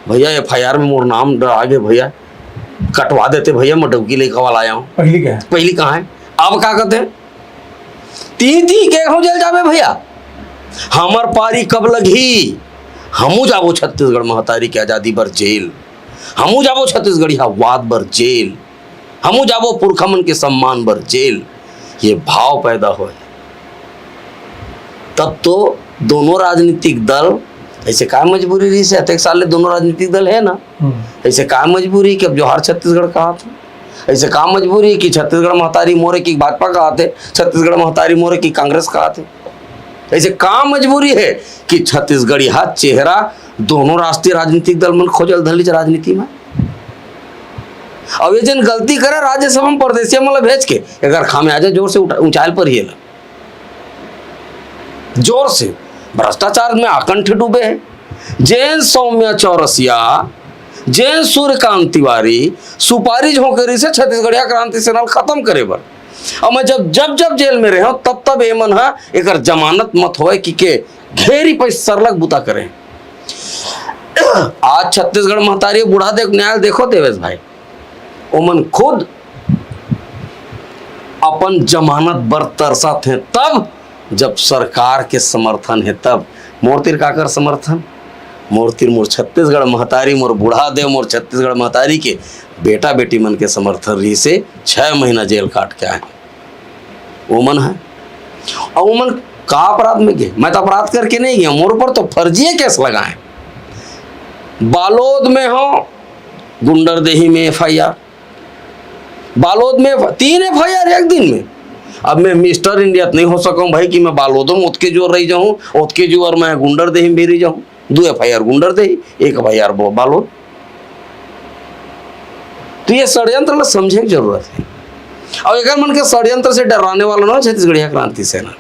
भैया, FIR में मोर नाम डरा गए भैया, कटवा देते भैया, मैं डबकी लेकर वाला आया हूँ। पहली क्या है, पहली कहाँ है, अब क्या कहते हैं, ती के हो जेल जावे भैया, हमर पारी कब लगी, हमू जाबो छत्तीसगढ़ महतारी के आजादी बर जेल, हमू जाबो छत्तीसगढ़िया वाद बर जेल, हमू जाबो पुरखमन के सम्मान बर जेल। ये भाव पैदा हो, तब तो दोनों राजनीतिक दल ऐसे का मजबूरी रही से, अत्येक साल दोनों राजनीतिक दल है ना, ऐसे का मजबूरी कि अब जोहार छत्तीसगढ़ कहा था, ऐसे का मजबूरी कि छत्तीसगढ़ महतारी मोरे की भाजपा कहा थे, छत्तीसगढ़ महतारी मोरे की कांग्रेस कहा थे। ऐसे का मजबूरी है कि छत्तीसगढ़ी हाथ चेहरा दोनों राष्ट्रीय राजनीतिक दल मन खोजल धली राजनीति में। अब ये जन गलती करे राज्यसभा में परदेसिया मतलब भेज के, अगर खामियाजा जोर से ऊंचाई पर ही है, जोर से भ्रष्टाचार में आकंठ डूबे हैं। जैन सौम्या चौरसिया, जैन सूर्यकांत तिवारी सुपारी झोंकरी से छत्तीसगढ़िया क्रांति सेना खत्म करे बर। और मैं जब जेल में रहे तब एमन हा एक जमानत मत होए कि के घेरी पे सरलग बुता करें। आज छत्तीसगढ़ महतारी बूढ़ा न्याय देखो देवेश भाई, ओमन खुद अपन जमानत बर तरसा थे, तब जब सरकार के समर्थन है तब। मोरतिर काकर समर्थन, मोरतिर मोर छत्तीसगढ़ महतारी, मोर बूढ़ा देव, मोर छत्तीसगढ़ महतारी के बेटा बेटी मन के समर्थन रही से 6 महीना जेल काट के आए ओमन है। और ओमन का अपराध में गए, मैं तो अपराध करके नहीं गया, मोर पर तो फर्जी केस लगाए। बालोद में हो गुंडरदेही में FIR, बालोद में 3 FIR एक दिन में। अब मैं मिस्टर इंडिया नहीं हो सकूं भाई कि मैं बालोदों में उतके जोर रही जाऊं, उतके जोर मैं गुंडरदेही में भी रही जाऊं। 2 FIR गुंडरदेही, 1 FIR बालोद। तो ये षड्यंत्र ला समझे की जरूरत है। और अगर मन के षड्यंत्र से डराने वाला ना छत्तीसगढ़िया क्रांति सेना,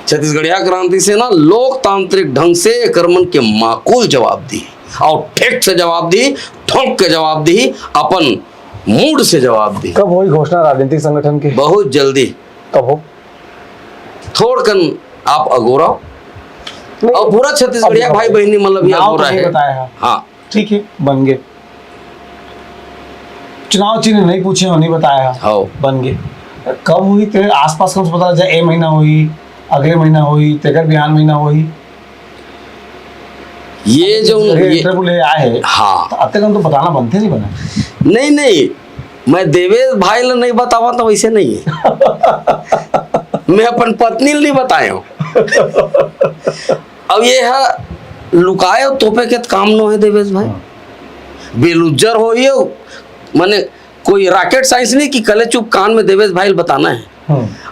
छत्तीसगढ़िया क्रांति सेना लोकतांत्रिक ढंग से कर्मन के माकूल जवाब दी, और ठेक से जवाब दी, ठोंक के जवाब दी, अपन मूड से जवाब दी। कब हुई घोषणा राजनीतिक संगठन की? बहुत जल्दी। कब हो? थोड़कन आप अगोरा और पूरा छत्तीसगढ़िया भाई बहनी मतलब ये अगोरा है। हाँ ठीक है, बन गए। चुनाव चिन्ह नहीं पूछे हो, नहीं बताया, हाँ बन गए। कब हुई तेरे आसपास कौन पता जाए, ए महीना हुई, अगले महीना हुई, तेकर बिहान महीना हुई? ये जो ये आए, हाँ तो अब तक हम तो बताना बनते नहीं बना। नहीं मैं देवेश भाई ला नहीं बतावा तो वैसे नहीं है। मैं अपन पत्नी नहीं बताया हूँ। अब ये है लुकाए तोपे के काम न है देवेश भाई। बेलुज्जर हो ये माने कोई रॉकेट साइंस नहीं कि कले चुप कान में देवेश भाई बताना है।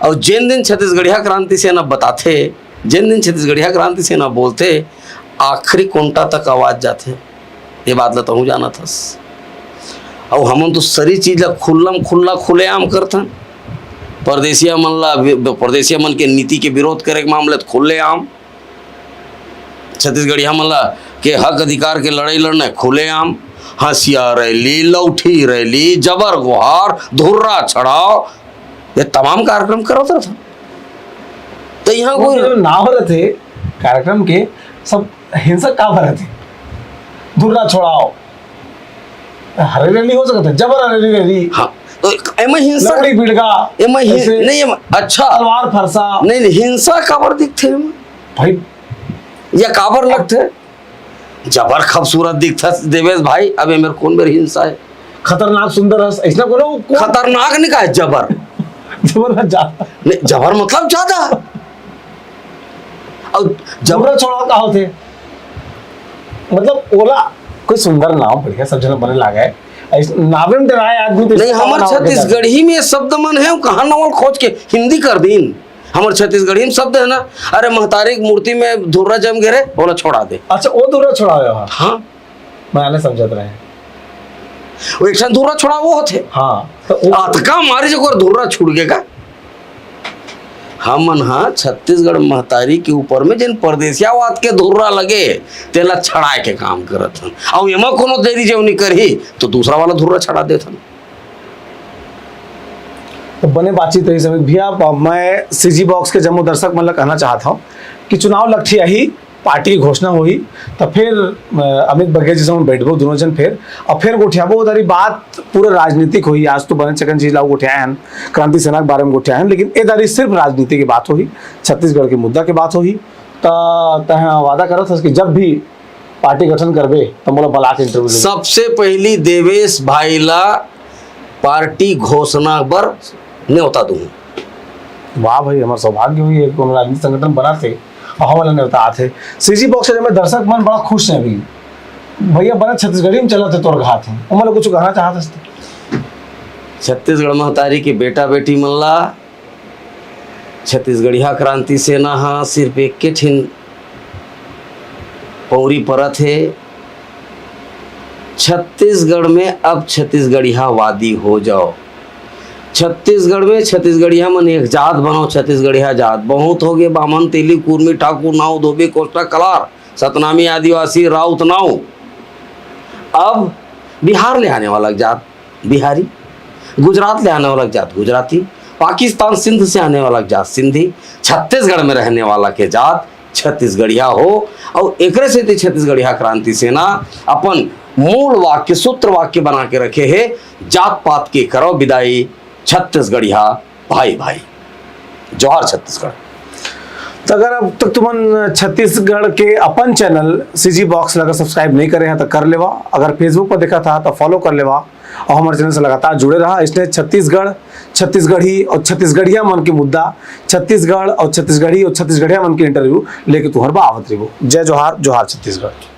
और जिन दिन छत्तीसगढ़िया क्रांति सेना बताते, जिन दिन छत्तीसगढ़िया क्रांति सेना बोलते, आखिरी कोंटा तक आवाज जाते। ये बात ला तहु जाना थस। और हमन तो सारी चीज ला खुल्लम खुल्ला खुलेआम करथन। परदेसिया मन के नीति के विरोध करे के मामले तो खुलेआम, छत्तीसगढ़िया मन ला के हक अधिकार के लड़ाई लड़ना खुलेआम, हंसिया रैली, लौठी रैली, जबर गुहार, धुर्रा छड़ाव, ये तमाम कार्यक्रम करत रहता। तो यहाँ कोई ना हो रहे थे कार्यक्रम के सब हिंसक का भरे थे, धुर्रा छोड़ाओ, हरे रैली हो सकता है, जबर रैली, हाँ तो एम हिंसा लकड़ी बिड़गा, नहीं अच्छा तलवार फरसा, नहीं हिंसा काबर दिखते भाई, या काबर लगते जबर खूबसूरत दिखता देवेश भाई। अब मेरे कौन मेरी हिंसा है, खतरनाक सुंदर है, ऐसा को खतरनाक नहीं कहा जबर जबर ज्यादा नहीं, जबर मतलब ज्यादा। और जबर छोड़ा का होते मतलब ओला कोई सुंदर नाम बढ़िया सब जन बने लागे नावे में डराए आदमी तो नहीं। हमार छत्तीसगढ़ी में शब्द मन है, कहाँ नवल खोज के हिंदी कर दीन। हमार छत्तीसगढ़ी में शब्द है ना, अरे महतारी की मूर्ति में धुर्रा जम गिरे बोला छोड़ा दे। अच्छा वो धुर्रा छोड़ा हुआ, हाँ मैंने समझत रहे वो एक धुर्रा छोड़ा वो होते। हाँ तो अतका मारी जो धुर्रा छूट गएगा। हमन हाँ छत्तीसगढ़ महतारी के ऊपर में जिन परदेसियावाद के धुर्रा लगे तेला छड़ाए के काम करत हन। और एमा कोनो देरी जो नहीं करही तो दूसरा वाला धुर्रा छड़ा देत हन। तो बने बातचीत रही समित भैया, मैं सीजी बॉक्स के जम्मू दर्शक मतलब कहना चाहता हूँ कि चुनाव लक्ष्य यही पार्टी की घोषणा हुई तो फिर अमित बघेल जी से बैठबो दोनों जन फिर गोठियाबो उधर बात पूरे राजनीतिक हुई। आज तो बने चकन चीज लाओ गोठिया हैं, क्रांति सेना के बारे में गोठिया हैं, लेकिन ए दारी सिर्फ राजनीति की बात हुई, छत्तीसगढ़ के मुद्दा की बात हुई। तो वादा करो था कि जब भी पार्टी गठन करबे तो मोला बला के इंटरव्यू सबसे पहली देवेश भाई ला पार्टी घोषणा बर न्योता दूँ। वाह भाई, हमारा सौभाग्य हुई है कोनो राजनीतिक संगठन बना थे और हम वाला न्योता आते। सीजी बॉक्स में दर्शक मन बड़ा खुश है अभी भैया, बना छत्तीसगढ़ी में चला थे तोर घात है, उमला कुछ कहना चाहते। छत्तीसगढ़ महतारी के बेटा बेटी मन ला छत्तीसगढ़िया क्रांति सेना हाँ सिर्फ एक के ठिन पौरी परत है। छत्तीसगढ़ में अब छत्तीसगढ़िया वादी हो जाओ। छत्तीसगढ़ में छत्तीसगढ़िया मन एक जात बनाओ, छत्तीसगढ़िया जात बहुत हो गए, बामन, तेली, कुर्मी, ठाकुर, नाव, धोबी, कोष्टा, कलार, सतनामी, आदिवासी, राउत, नाव। अब बिहार ले आने वाला जात बिहारी, गुजरात ले आने वाला जात गुजराती, पाकिस्तान सिंध से आने वाला जात सिंधी, छत्तीसगढ़ में रहने वाला के जात छत्तीसगढ़िया हो। और एक से छत्तीसगढ़िया क्रांति सेना अपन मूल वाक्य सूत्र वाक्य बना के रखे है, जात पात के करो विदाई, छत्तीसगढ़िया भाई भाई। जौहर छत्तीसगढ़। तो अगर अब तक तुमन छत्तीसगढ़ के अपन चैनल सीजी बॉक्स अगर सब्सक्राइब नहीं करे हैं तो कर लेवा, अगर फेसबुक पर देखा था तो फॉलो कर लेवा और हमारे चैनल से लगातार जुड़े रहा। इसलिए छत्तीसगढ़, छत्तीसगढ़ी और छत्तीसगढ़िया मन के मुद्दा, छत्तीसगढ़ और छत्तीसगढ़ी और छत्तीसगढ़िया मन के इंटरव्यू लेके तुहर बा आवत रही। जय जोहार, जोहार छत्तीसगढ़।